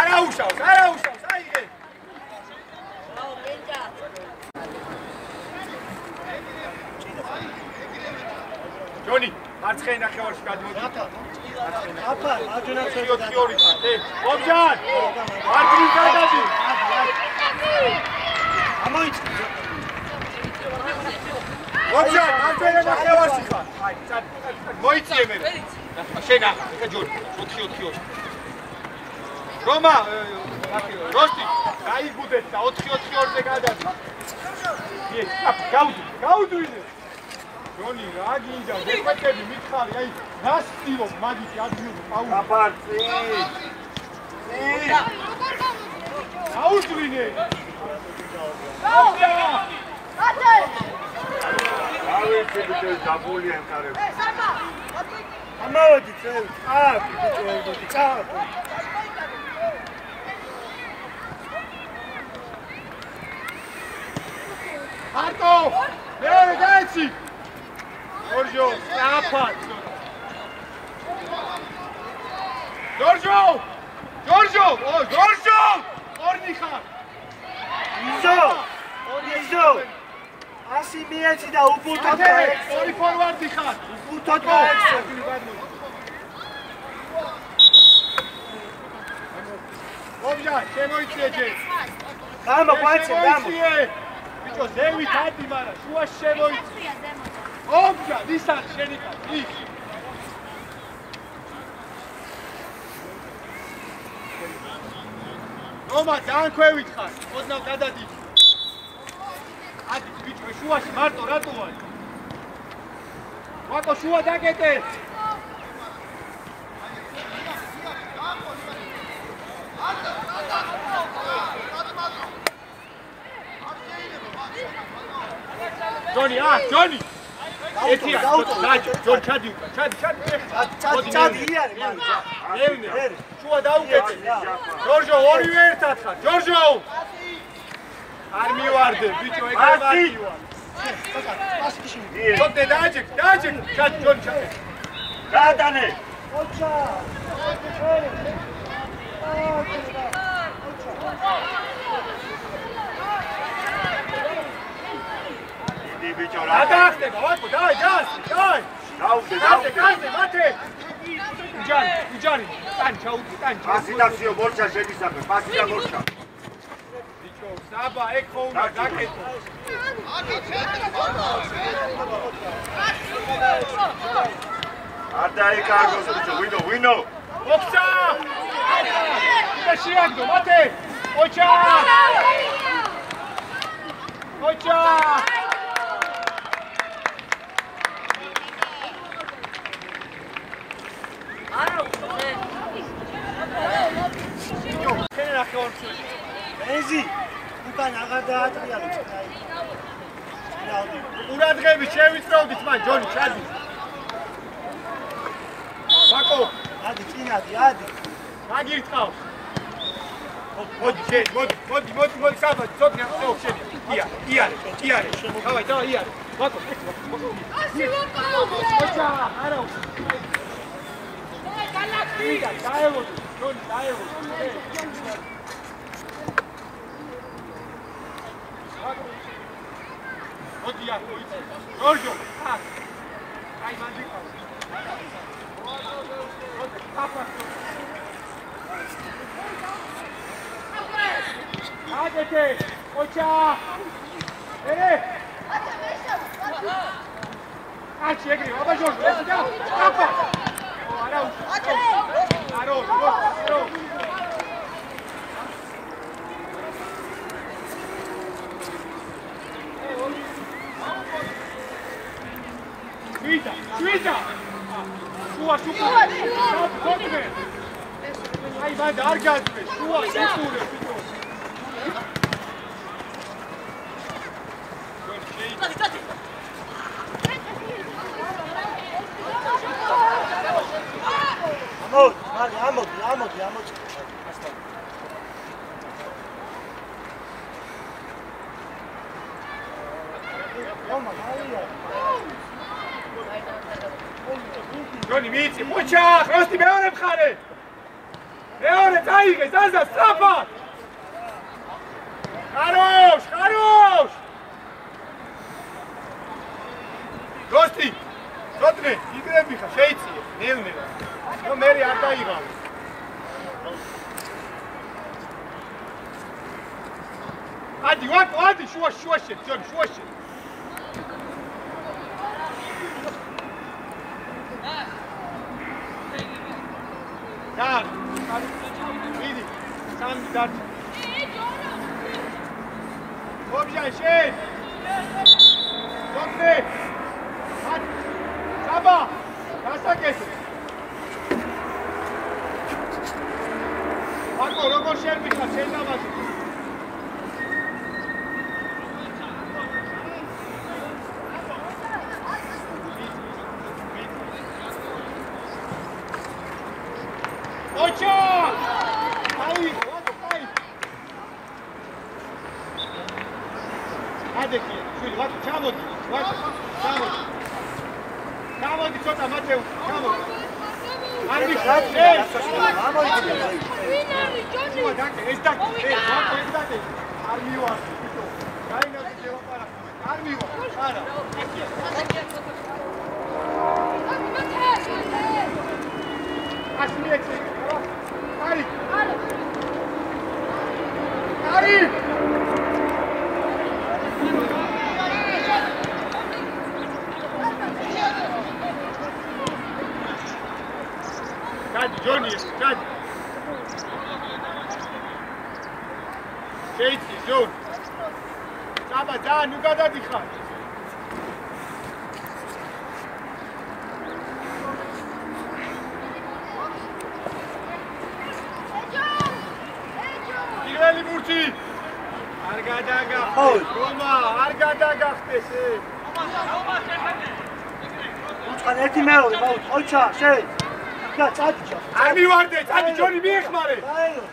არაუშავს, აიღე. ჯონი, მარცხენა ნახევარში გადმოდი. აფა, მარჯვენა ხელში. 4-2 ხარ, გობჟან! მარჯვნივ გადადი. ამოიწი. გობჟან, მარჯვენა ნახევარში ხარ. აი, მოიწიე მე. შენ ახლა ჯონი, 4-4. რომა, როსტი, გაიგუდეთ და 4-4-ზე გადადი. იე, გაუდვინე. ჯონი, რა გინდა, დეკვეთები მითხარი, აი, რა სტილობ მაგითი ადგილობ, პაული. აფარცი. გაუდვინე. ავიცი ბიჭო დაბულია ემკარები. ამავედი წევი. ბიჭო, ვერდოდი, არტო! მე გაიცი! ჯორჯო, საფად! ჯორჯო! ორნი ხარ! იზო! ასი მიეცი და უბულტოდ გაეცი! ორი ფორვარდი ხარ! უბულტოდ გაეცი! გობჟან, შემოიწიე ჯერ! გამოყვანცე, ბიჭო, ზევით ადი, მაგრამ შუაში შემოიწიე! გობჟან, ისარ შენი ხარ, ის! რომა, ძალიან ქვევით ხარ, ოდნავ გადადი! ადი, ბიჭო, შუაში მარტო რატო ვარ? ვაკო, შუა დაგეტე! ჯონი, ჯონი! ეთია, ჯონ ჩადი უკან, ჩადი, იანი, მაგრამ. ნევნე, შუა დაუკეთე. ჯორჯო, ორივე ერთად ხარ, ჯორჯო! არ მივარდე, ბიჭო, ეგრე ვარ. ჩოდე, დააჭექ, ჩადი, ჯონი, ჩადი. გადანე. ოჩა! იდი ბიჭო რა. რა დაახტება, ვაკო, დაი! დაუდე. მათე! უჯანი, ტანი, ჩაუდი, ტანი. პასი და სიო მორჩა შეგისაფე, პასი და მორჩა. ბიჭო, საბა, ეგ ხო უნდა გაკეთო. არ დაიკარგოს ბიჭო, ვინო. ოქცა! და შეაგდო, მათე! ოჩა! ეზი, უკან აღარ დაატრიალო წინაი. ყურადღები შევიწროვდით მან, ჯონი, ჩადი. ვაკო, ადი, წინადი. მაგირთხავს. მოდი, საბა, ცოტნე ახსოვ შენი. იარე. დავაი, იარე. ვაკო, ოჩა, არა. დაევოდი, ჯონი, მოდი აქ მოიცე. ჯორჯო, აქ. აი მანდი ყავს. აგეთე, ოჩა. ერე. აჩი ეგრე, აბა ჯორჯო, ეს და. აბა. არა უშ. არო, არო. შვიდა. შუა. გოგმე. აი მანდა არ გაძმე, შუა შეკურე ბიჭო. ამოდი. ჯონი მიცი, მოჩა, ხოსტი მეორე მხარე. მეორე წაიღე, ზაზა, სწრაფად. ხაროშ. ხოსტი, როდნე, იგრები ხა, შეიცია, ნელ-ნელა. ნუ მე არ დაიღავ. ადი, შუაში, ჯონი, შუაში. Dar. Vidi. Sam dar. Obja şey. Dokne. Hadi. Sabah. Nasıl kesin? Bako, rogor şer bikha, şey namazı. Ocha! Ai! Hadi ki, şöyle bak, çamodi. Çamodi çota Mateo, çamodi. Hadi şey. Estate. Armiu var. Kayna diyor para. Armiu var. Ara. Asmi eksik. Ari. Hadi Johnny, hadi. Şeyti, John. Sabah daha nugada dikkat. Ireli Murti. Argadaga. Roma, argadaga xtese. უცხან ერთი მეორე, ოჩა, შენ. და წადი. არ მივარდე, წადი ჯონი მიეხმარე. დაელო.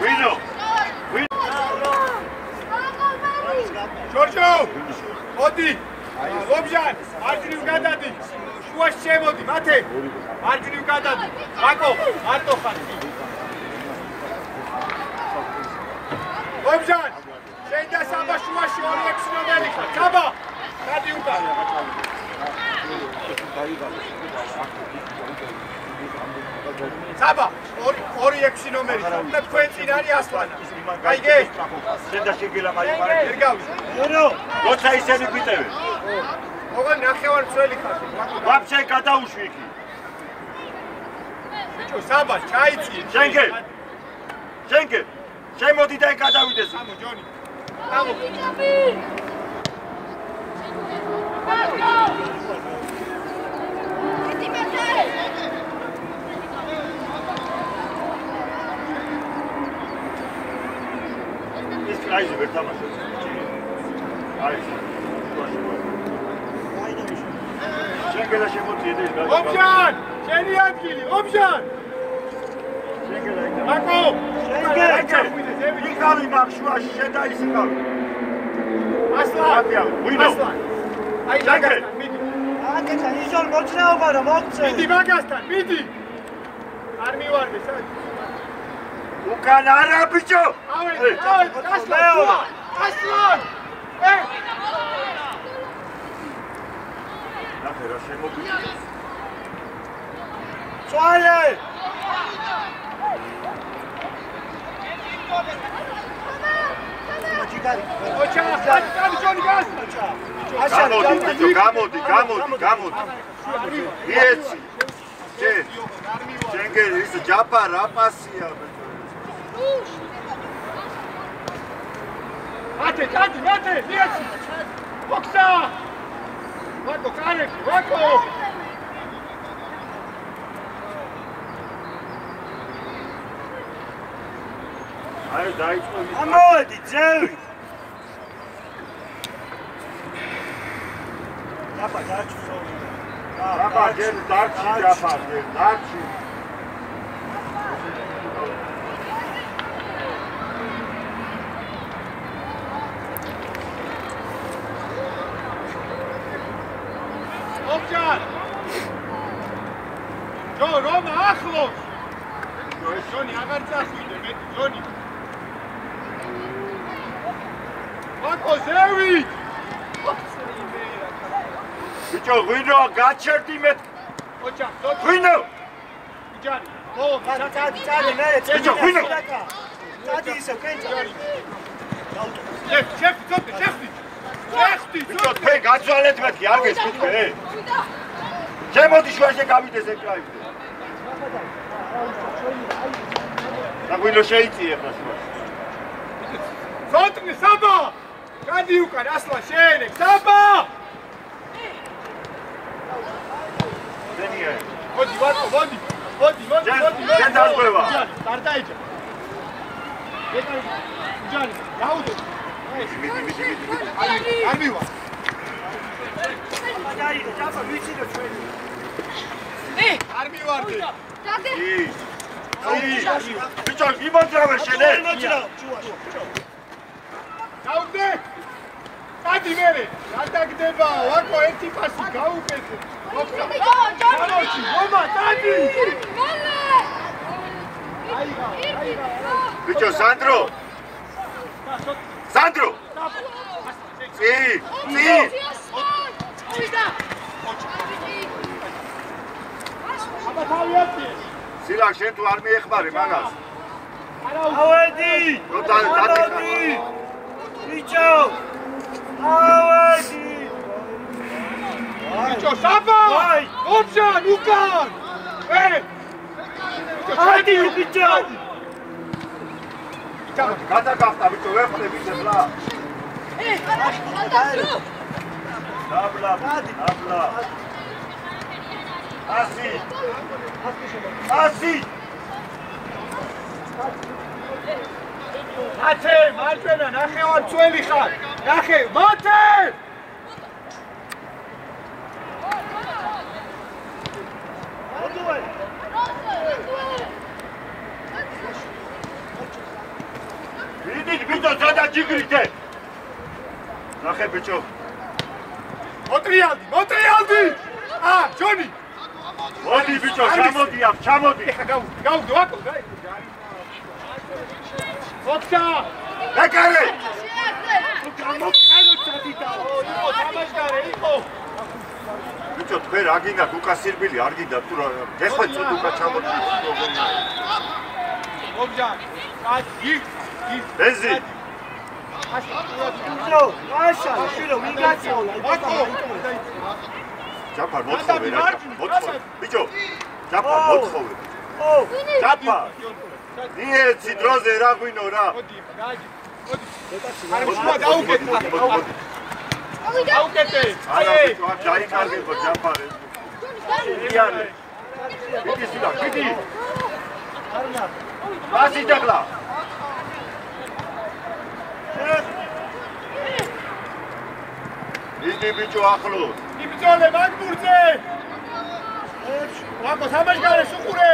We know. Giorgio! Odi! Robjan! Arjuniv gadadi! Shuash chemodi, mate! Arjuniv gadadi! Bako! Arto khan! Robjan! Sheida Saba Shuashi ori eksi nomeri khan! Saba! Gadi ukan! Saba! Ori eksi nomeri khan! Da თქვენ წინ არის ასლანა! გაიგე? შენდა შეგელა მაიმარე. ვერ გავი. როცა ისინი გვიტევენ. ოღონ ნახევარმცველი ხარ. ვაფშე გადაუშვი იქ. ბიჭო, საბა, ჩაიცი. შენგე. შემოდი და გადავიდეს. ამო, ჯონი. ამო. Ai, ver tamaşa. Ai. Şengela შემოწიე და ობჟან! შენი ადგილი, ობჟან! შენგელა იქ. აკო! იყავი მაგ შუაში შედა ის იყავი. ასლან, ვინო? აი მაგასთან მიდი. აკეთა ისol მოწნაობა რა მოგწე. მიდი მაგასთან, მიდი. არ მივარდე სად? უკან არა ბიჭო. ავე, ასლან. ნახე რა შემოგვიწყდა. წვალე. ოჩა, კანი ჯონი გას. გამოდი. იეცი. ჯენგერ ის ჯაფა რა პასია. მათე, იეცი. ბოქსა. ვაკო, კარები, ვაკო. აი დაიწყო. ამოვედი ძევი. ჯაფა დაჩვენო. ჯაფა ჯერ დარჩი. ოფჯარ. ჯო რომა ახლოს. ჯონი აღარ წახვიდე, მეტი ჯონი. ვაკო ზევი. ბიჭო, ღვინო გაჩერდი მე. ოჩა, ღვინო. ბიჭარი. წადი მე. ბიჭო, ღვინო. წადი ისო, კენჭა. შეხტი. ბიჭო, თქვენ გაძვალეთ მეთქი, არ გესკუთე. შემოდი შუაში გავიდეს ეკრავიდე. და ღვინო შეიწიე ხა შუაში. ზონტნი საბა. გადი უკან ასლან შეენე, საბა. დენია. მოდი ვაკო, მოდი. ჯენ დაგხვევა. კარტაიჭა. ჯანი, გაუდე. მიდი. არ მივა. მაგარია, ჯაფა ვიცი და ჩვენი. არ მივარდე. ბიჭო, იმოძრავე შენე. გაუდე. გადი მერე. რა დაგდება? ვაკო ერთი პასი გაუკეთე. ჯანი, რომა, დადი. ბიჭო, სანდრო. წი. აბა თავიათი. სილაკ შენ თუ არ მიეხმარი მაგას. ავედი. დადი. ბიჭო. ავედი. ბიჭო, საბა. ოფჯან, უკან. ადი ბიჭო. გადაგახტა ბიჭო, ვერ ხდები ზებლა. დაბლა. ასი. მათე, მარჯვენა, ნახევარ წველი ხარ. ნახე, მათე! ვიდით ბიჭო, სადა ჯიგრიდე. ნახე ბიჭო. მოტრიალდი. ჯონი. მოდი ბიჭო, ჩამოდი. ეხა გაუდე, ვაკო, გაი. ოქსა. ეკარე. ბიჭო, თქვენ რა გინდათ? უკა სირბილი არ გინდათ თუ რა? გეხვეწოთ უკა ჩამოდი. ოფჯან. აი, ბეზი. ბიჭო, აშა, შვილო, ვინ გაწოლა? ჯაფარ მოთხოვე რა. ბიჭო, ჯაფარ მოთხოვე. ჯაფა. იეცი დროზე რა ღვინო რა. მოდი. არ მშუა დაუკეთე. დაუკეთე. არა ბიჭო, არ დაიკარგებო ჯაფარე. იანე. გიდი. ვასი დაგლა. იდი ბიჭო ახლოს. იბრძოლე მაგბურზე. ვაკო, თამაშგარე, სუყურე.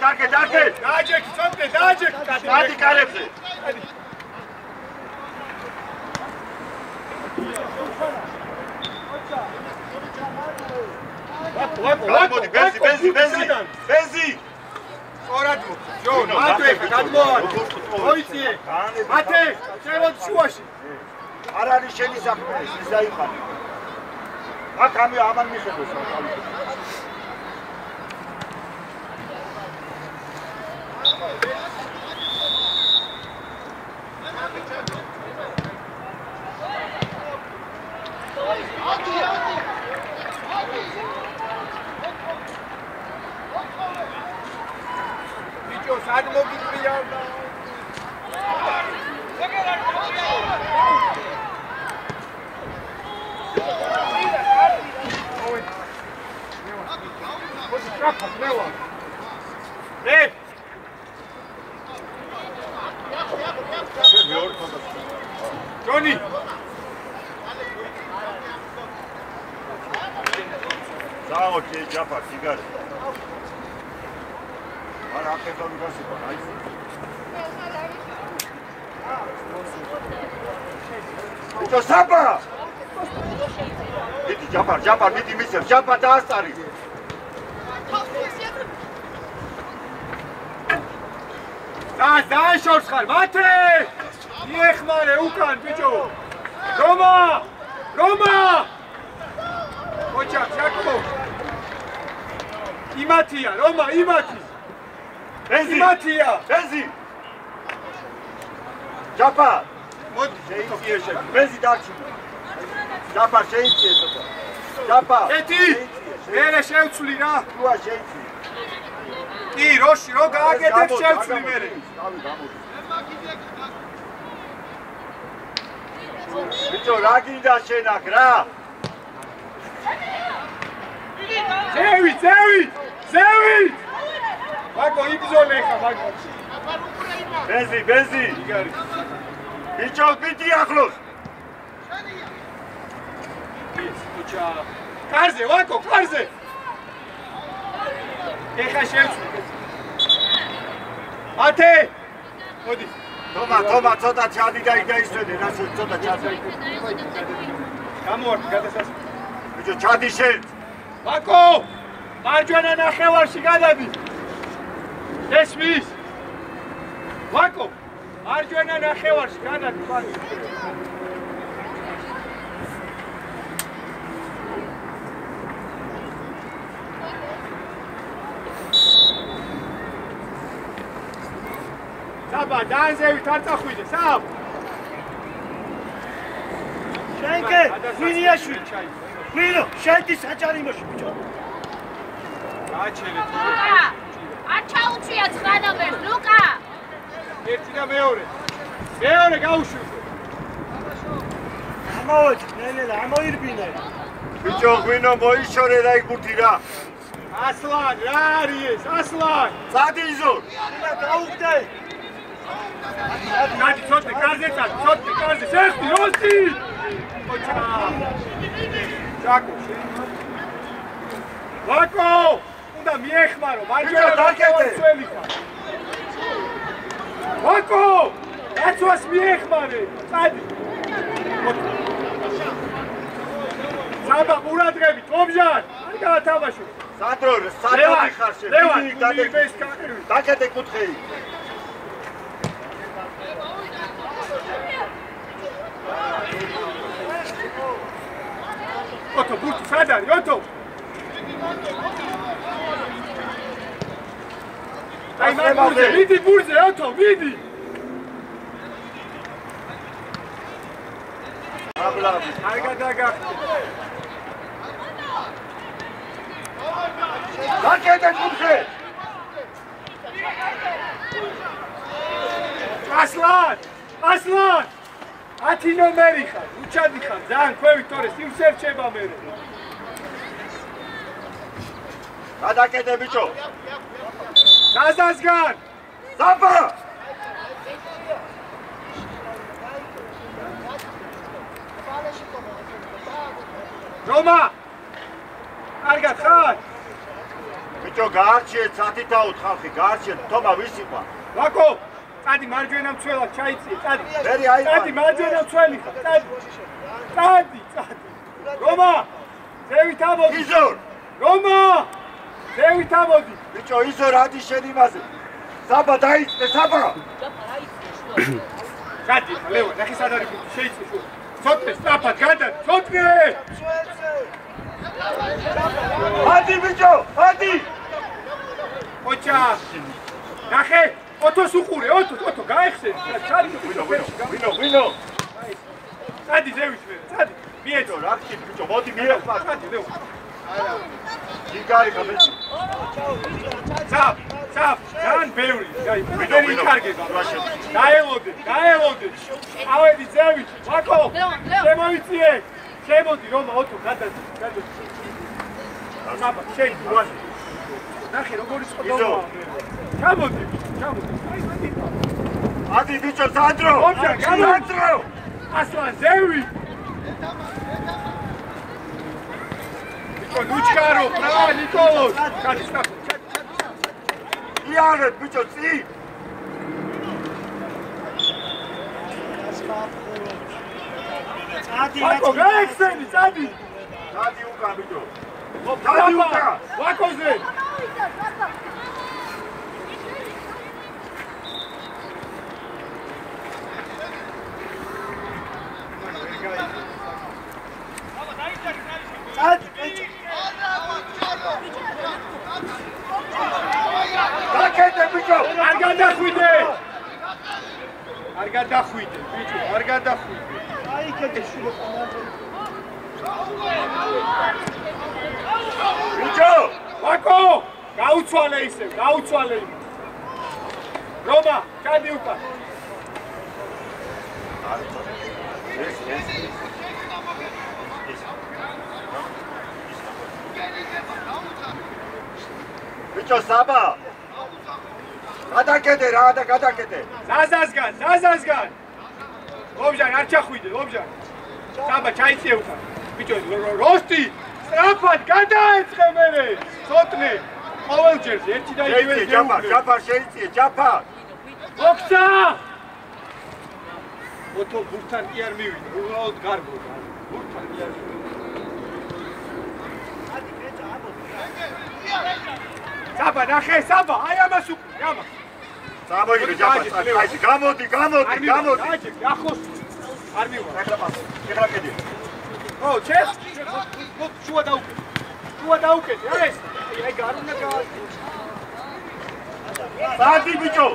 დარკე. დააჯექი, ცოტნე, დააჯექი. დადი კარებზე. მოდი, ბენზი. სწორად მოდი. ჯონ, მათე, გადმოარ. მოიწიე. მათე, შევოდ შუაში. არ არის შენი საქმე, ის დაიხარე. აქ ამან მიხედოს. ბიჭო, სად მოგიწვიავდა? ჯონი დაოჩე ჯაფა სიგარი არ აკეთონ გასება აი ბიჭო საბა დიდი ჯაფა დიდი მისევ ჯაფა დაასწარი დააშორს ხარ მათე იეხმარე უკან ბიჭო რომა ოჩა ჩაკო იმათია რომა იმათი ბენზი ჯაფა მოდი შეიწიე შენ ბენზი დარჩი ჯაფა შეიწიე ცოტა ჯაფა ეთი მერე შევცვლი რა თუა შეიწიე კი როში რო გააკეთებ შევცვლი მერე ბიჭო რა გინდა შენ აქ რა ზევით მაგო იბზოლე ხა მაგო ბენზი ბიჭო პიტი ახლოს ოჩა კარზე ვაკო კარზე ეხა შევცვლი ათე მოდი თომა ცოტა ჩადი და ისვენე რა ცოტა ჩადი გამოვარდი გადასას ბიჭო ჩადი შენ ვაკო მარჯვენა ნახევარში გადადი ესმის ვაკო მარჯვენა ნახევარში გადადი ვაკო საბა დაანზევით არ წახვიდე საბ შენკე ღვინიაშვილი ღვინო შენკი საჭარიმოში ბიჭო გააჩერეთ არ ჩაუჩია ცხანავერს ლუკა ერთი და მეორე გაუშვიდე ამოვეჭ ნელა ამოირბინე ბიჭო ღვინო მოიშორე და იგურთი რა ასლან რა არის ეს ასლან სადიზო და გაუხდე გადი ცოტნე კარზე შეხტი როსი ოჩა ჩაკო ვაკო უნდა მიეხმარო მარჯვენა დაკეთე ვაკო აცვას მიეხმარე წადი საბა ყურადღებით მომჟან არ გაათამაშო სანდრო ხარ შენ დაკეთე კუთხეი ოტო ბურთი სად არის ოტო აი მაგურზე ვიდი ბურთზე ოტო ვიდი აბლაბი აი გადაგახტე დაკეთე კუთხე ასლან 10 ნომერი ხარ უჩადი ხარ ძალიან ქვევით თორე სიმსერჩება მე გადაკეთე ბიჭო გაზასგან საბა რომა კარგად ხარ ბიჭო, გაარჩიეთ სათითაოდ ხალხი, გაარჩიეთ, თომა ვის იყო? ვაკო, წადი მარჯვენა მცველად ჩაიწიე, წადი. მერი აი. წადი მარჯვენა მცველი ხარ, წადი. წადი. რომა! ზევით ამოდი. იზორ! რომა! ზევით ამოდი. ბიჭო, იზორ ადი შენ იმაზე. საბა დაიწყე, საბა. გადი, ლევან, ნახე სად არის ბურთი, შეიწე შუა. ცოტნე, სწრაფად, გადა, ცოტნე! ადი ბიჭო, ადი! ოჩა! ნახე, ოთოს უყურე, ოთო, გაეხსენ. ჩადი, ვინო? წადი ზევით მე, წადი. მიეწო, რა ხი ბიჭო, მოდი მიეხმარ. წადი, ლევან. გიგარი გამეცი. ცაფ, ძალიან ბევრი, გაი, ვინო, იქარგება. დაელოდე. ავედი ზევით, ვაკო. შემოიწიე. შემოდი, რომა, ოთო, გადადი. საბა, შენ ვანი. ნახე, როგორი წყობა. ჩამოდი. ადი ბიჭო, სანდრო. სანდრო. ასლან ზევით. ნუჩკარო, რა, ნიკოლოს. გადი, სტაფ. იარეთ ბიჭო, წი. ვაკო, გაეხსენი, წადი. დადი უკან ბიჭო. დადი უკან. ვაკოზე. წადი, ბიჭო. დაკეთე ბიჭო. არ გადახვიდე, ბიჭო, არ გადახვიდე. აი, კეთე შულო ყანაზე. ბიჭო, ვაკო, გაუცვალე ისევ. რომა, ჩადი უკან. ბიჭო, საბა. გადაკეთე რა, გადაკეთე. ზაზასგან. ლობჟან, არ ჩახვიდე, ლობჟან. საბა, ჩაიწიე უკან. ბიჭო, როსტი, სწრაფად გადაეწყე მერე. ცოტნე. ყოველჯერ ერთი და იგივე ჯაფარ შეიწიე, ჯაფარ. მოხსა! ოთო ბურთან კი არ მივიდა, უბრალოდ გარბო. ბურთან კი არ მივიდა. საბა, ნახე, აი ამას უკვე, ამას. წამოიღე ჯაფარ, აი, გამოდი. ახოს არ მივა. ეხლა კედი. ო, ჩეს? შუა დაუკეთე, არის? აი, გარუნა გააკეთე. სადი ბიჭო.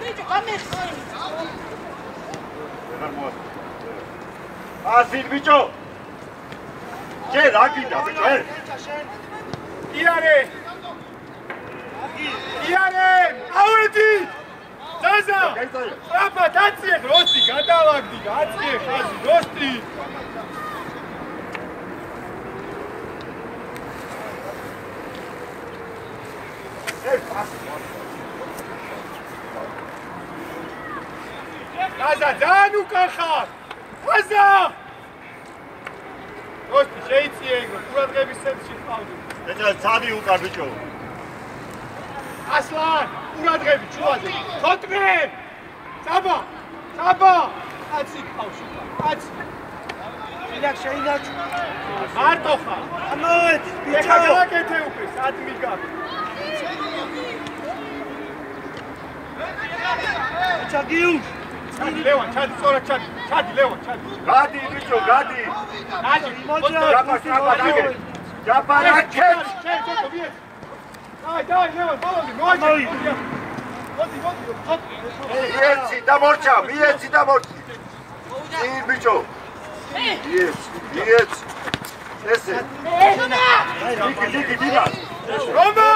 ასი ბიჭო. შენ რა გინდა ბიჭო? იარე, ავედი! ზაზა! აბა, დაციე, როსტი, გადავაგდი, დაციე, ხაზი, როსტი! ზაზა, ძალიან უკან ხარ! ზაზა! როსტი, შეიწიე ეგრო, ყურადღების ცენტრში ხავდი. ეჭა, ცადი უკან ბიჭო. ასლან, ყურადღები ჩუაზე. ცოტნე! საბა! კაცი ყავს უკან, კაცი. შეინაჩუ. მარტო ხარ. ამოეც, ბიჭო. ეხლა გააკეთე უკვე, სად მიგაბ. ჩაგიუ. ჩადი ლევან, ჩადი, სწორად ჩადი. ჩადი ლევან, ჩადი. გადი ბიჭო, გადი. გადი, ჯაფარ, აკეთ. შენ ცოტა ვიეთ. დაი, ლევან, ბოლომდე, მოაჭრე. მოდი, მიეცი და მორჩა. წინ ბიჭო. მიეცი. ესე. დიდი დილა. რომა!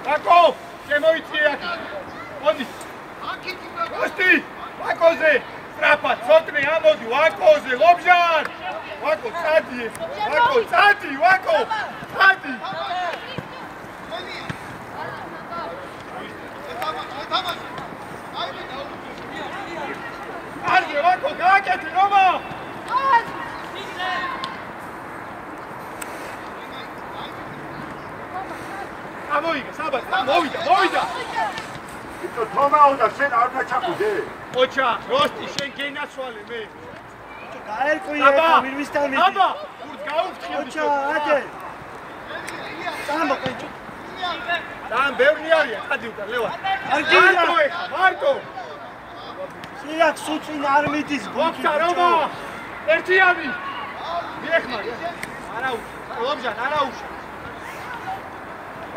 ვაკო, შემოიწიე აქ. მოდი. როსტი, ვაკოზე. სწრაფად, ცოტნე ამოდი, ვაკოზე, ლობჟან. ვაკო, წადი. არზე, ვაკო, გააკეთე, რომა. მოვიდა. იცო თომაო და შენ არ დაჩაყუდე. ოჩა, როსტი შენ გენაცვალე მე. გაერკვია ვირმისთან მიდი. აბა, გურთ გაუფრთხილდი. ოჩა, ატე. სამო კენჭი. დან ბევრი არია, ხადი უკან ლევან. მარტო. სიაქ სუწინ არ მიდის გუნდი. ოქცა რომა. ერთიანი. მიეხმარ. არა უშ. ლობჟან, არა უშ.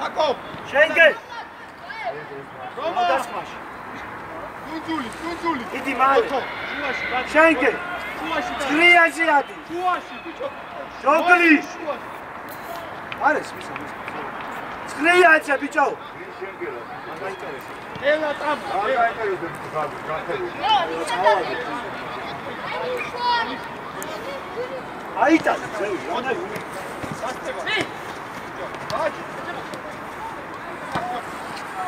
აკო, შენგე. რომა. დასმაში. კუნძული. იდი მალე. შუაში, ბატონო. შენგე. შუაში და ტრიაჟი ადი. შუაში, ბიჭო. შოგლი. შუაში. არის მისა. ტრიაჟი ბიჭო. ელა ტამ. აიტა, ზევი, რა სასტება. ბაჭი.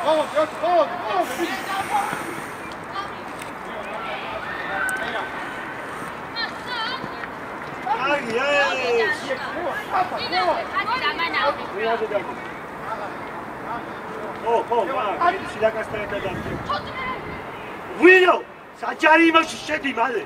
ო, ვინო, საჯარი იმაში შედი მალე.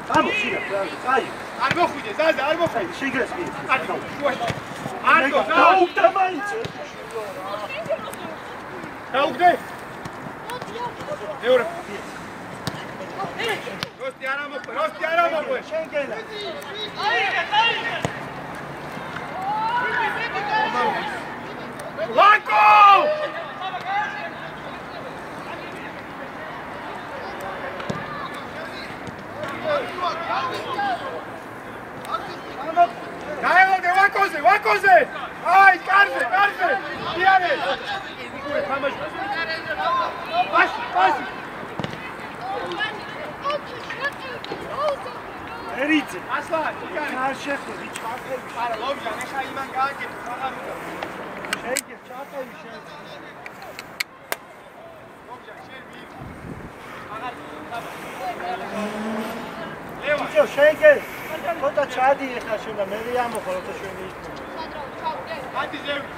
Vamos, siga, sai. არ მოხვიდე, ზაზა, არ მოხვიდე. შეგრეს კი. არტო, დაუგდა მაინც. დაუგდე. მეორე. როსტი არა მოყვე. შენგელა. ლაკო! გაელოდე ვაკოზე! აი, კარზე! იარე! იგივე თამაში. პასი! ერიძე. ასლან, არ შეხვდი ჩარტები. არა, ლობჟან, ეხა იმან გააკეთე, აღარ უნდა. შენგე ჩარტები შენ. ლობჟან, შენ მიიღო. აღარ უნდა. ლევან, ბიჭო, შენგე. ხოდა ჩადი ეხა შენ და მე ამოხო და შენი იქნება. ადი ზევი,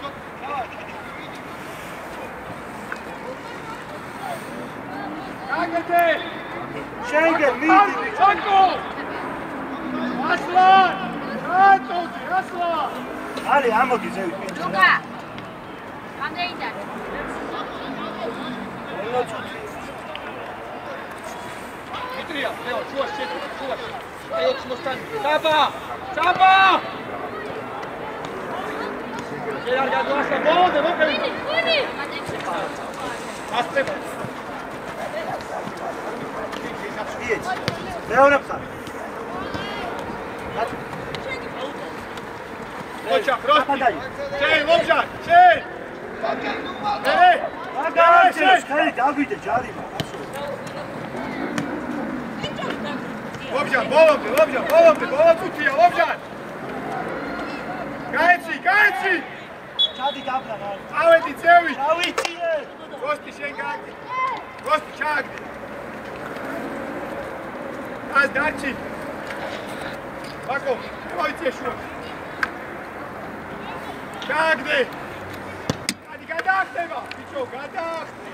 გააკეთე! შენგე მიდი. ჩაკო! ასლან! ჩატოდი, ასლან! ალი ამოდი ზევი. ლუკა. ამდენიდან. იტრია, ლეო, შუაში. აი 80-დან. ჩაბა! შეიძლება გადაასვა, ბოლომდე მოხევი. ასწრებ. იეც. მეორე ხარ. ოჩა, როსტი. აპადაი. შენ, ლობჟან, შენ! მე! აგარჩეს, ხელი დაგვიდე ჯარიმა. ლობჟან, ბოლომდე, ბოლომდე, ლობჟან! გაეცი! ჩადი დაბრა მალე. წავედი, წევი! ჩავიწიე. როსტი, შენ გააკეთე. როსტი, ჩააგდე. ას დარჩი. ბაკო, მოიწე შუა. ჩააგდე. გადი გადაახტება, ბიჭო, გადაახტე.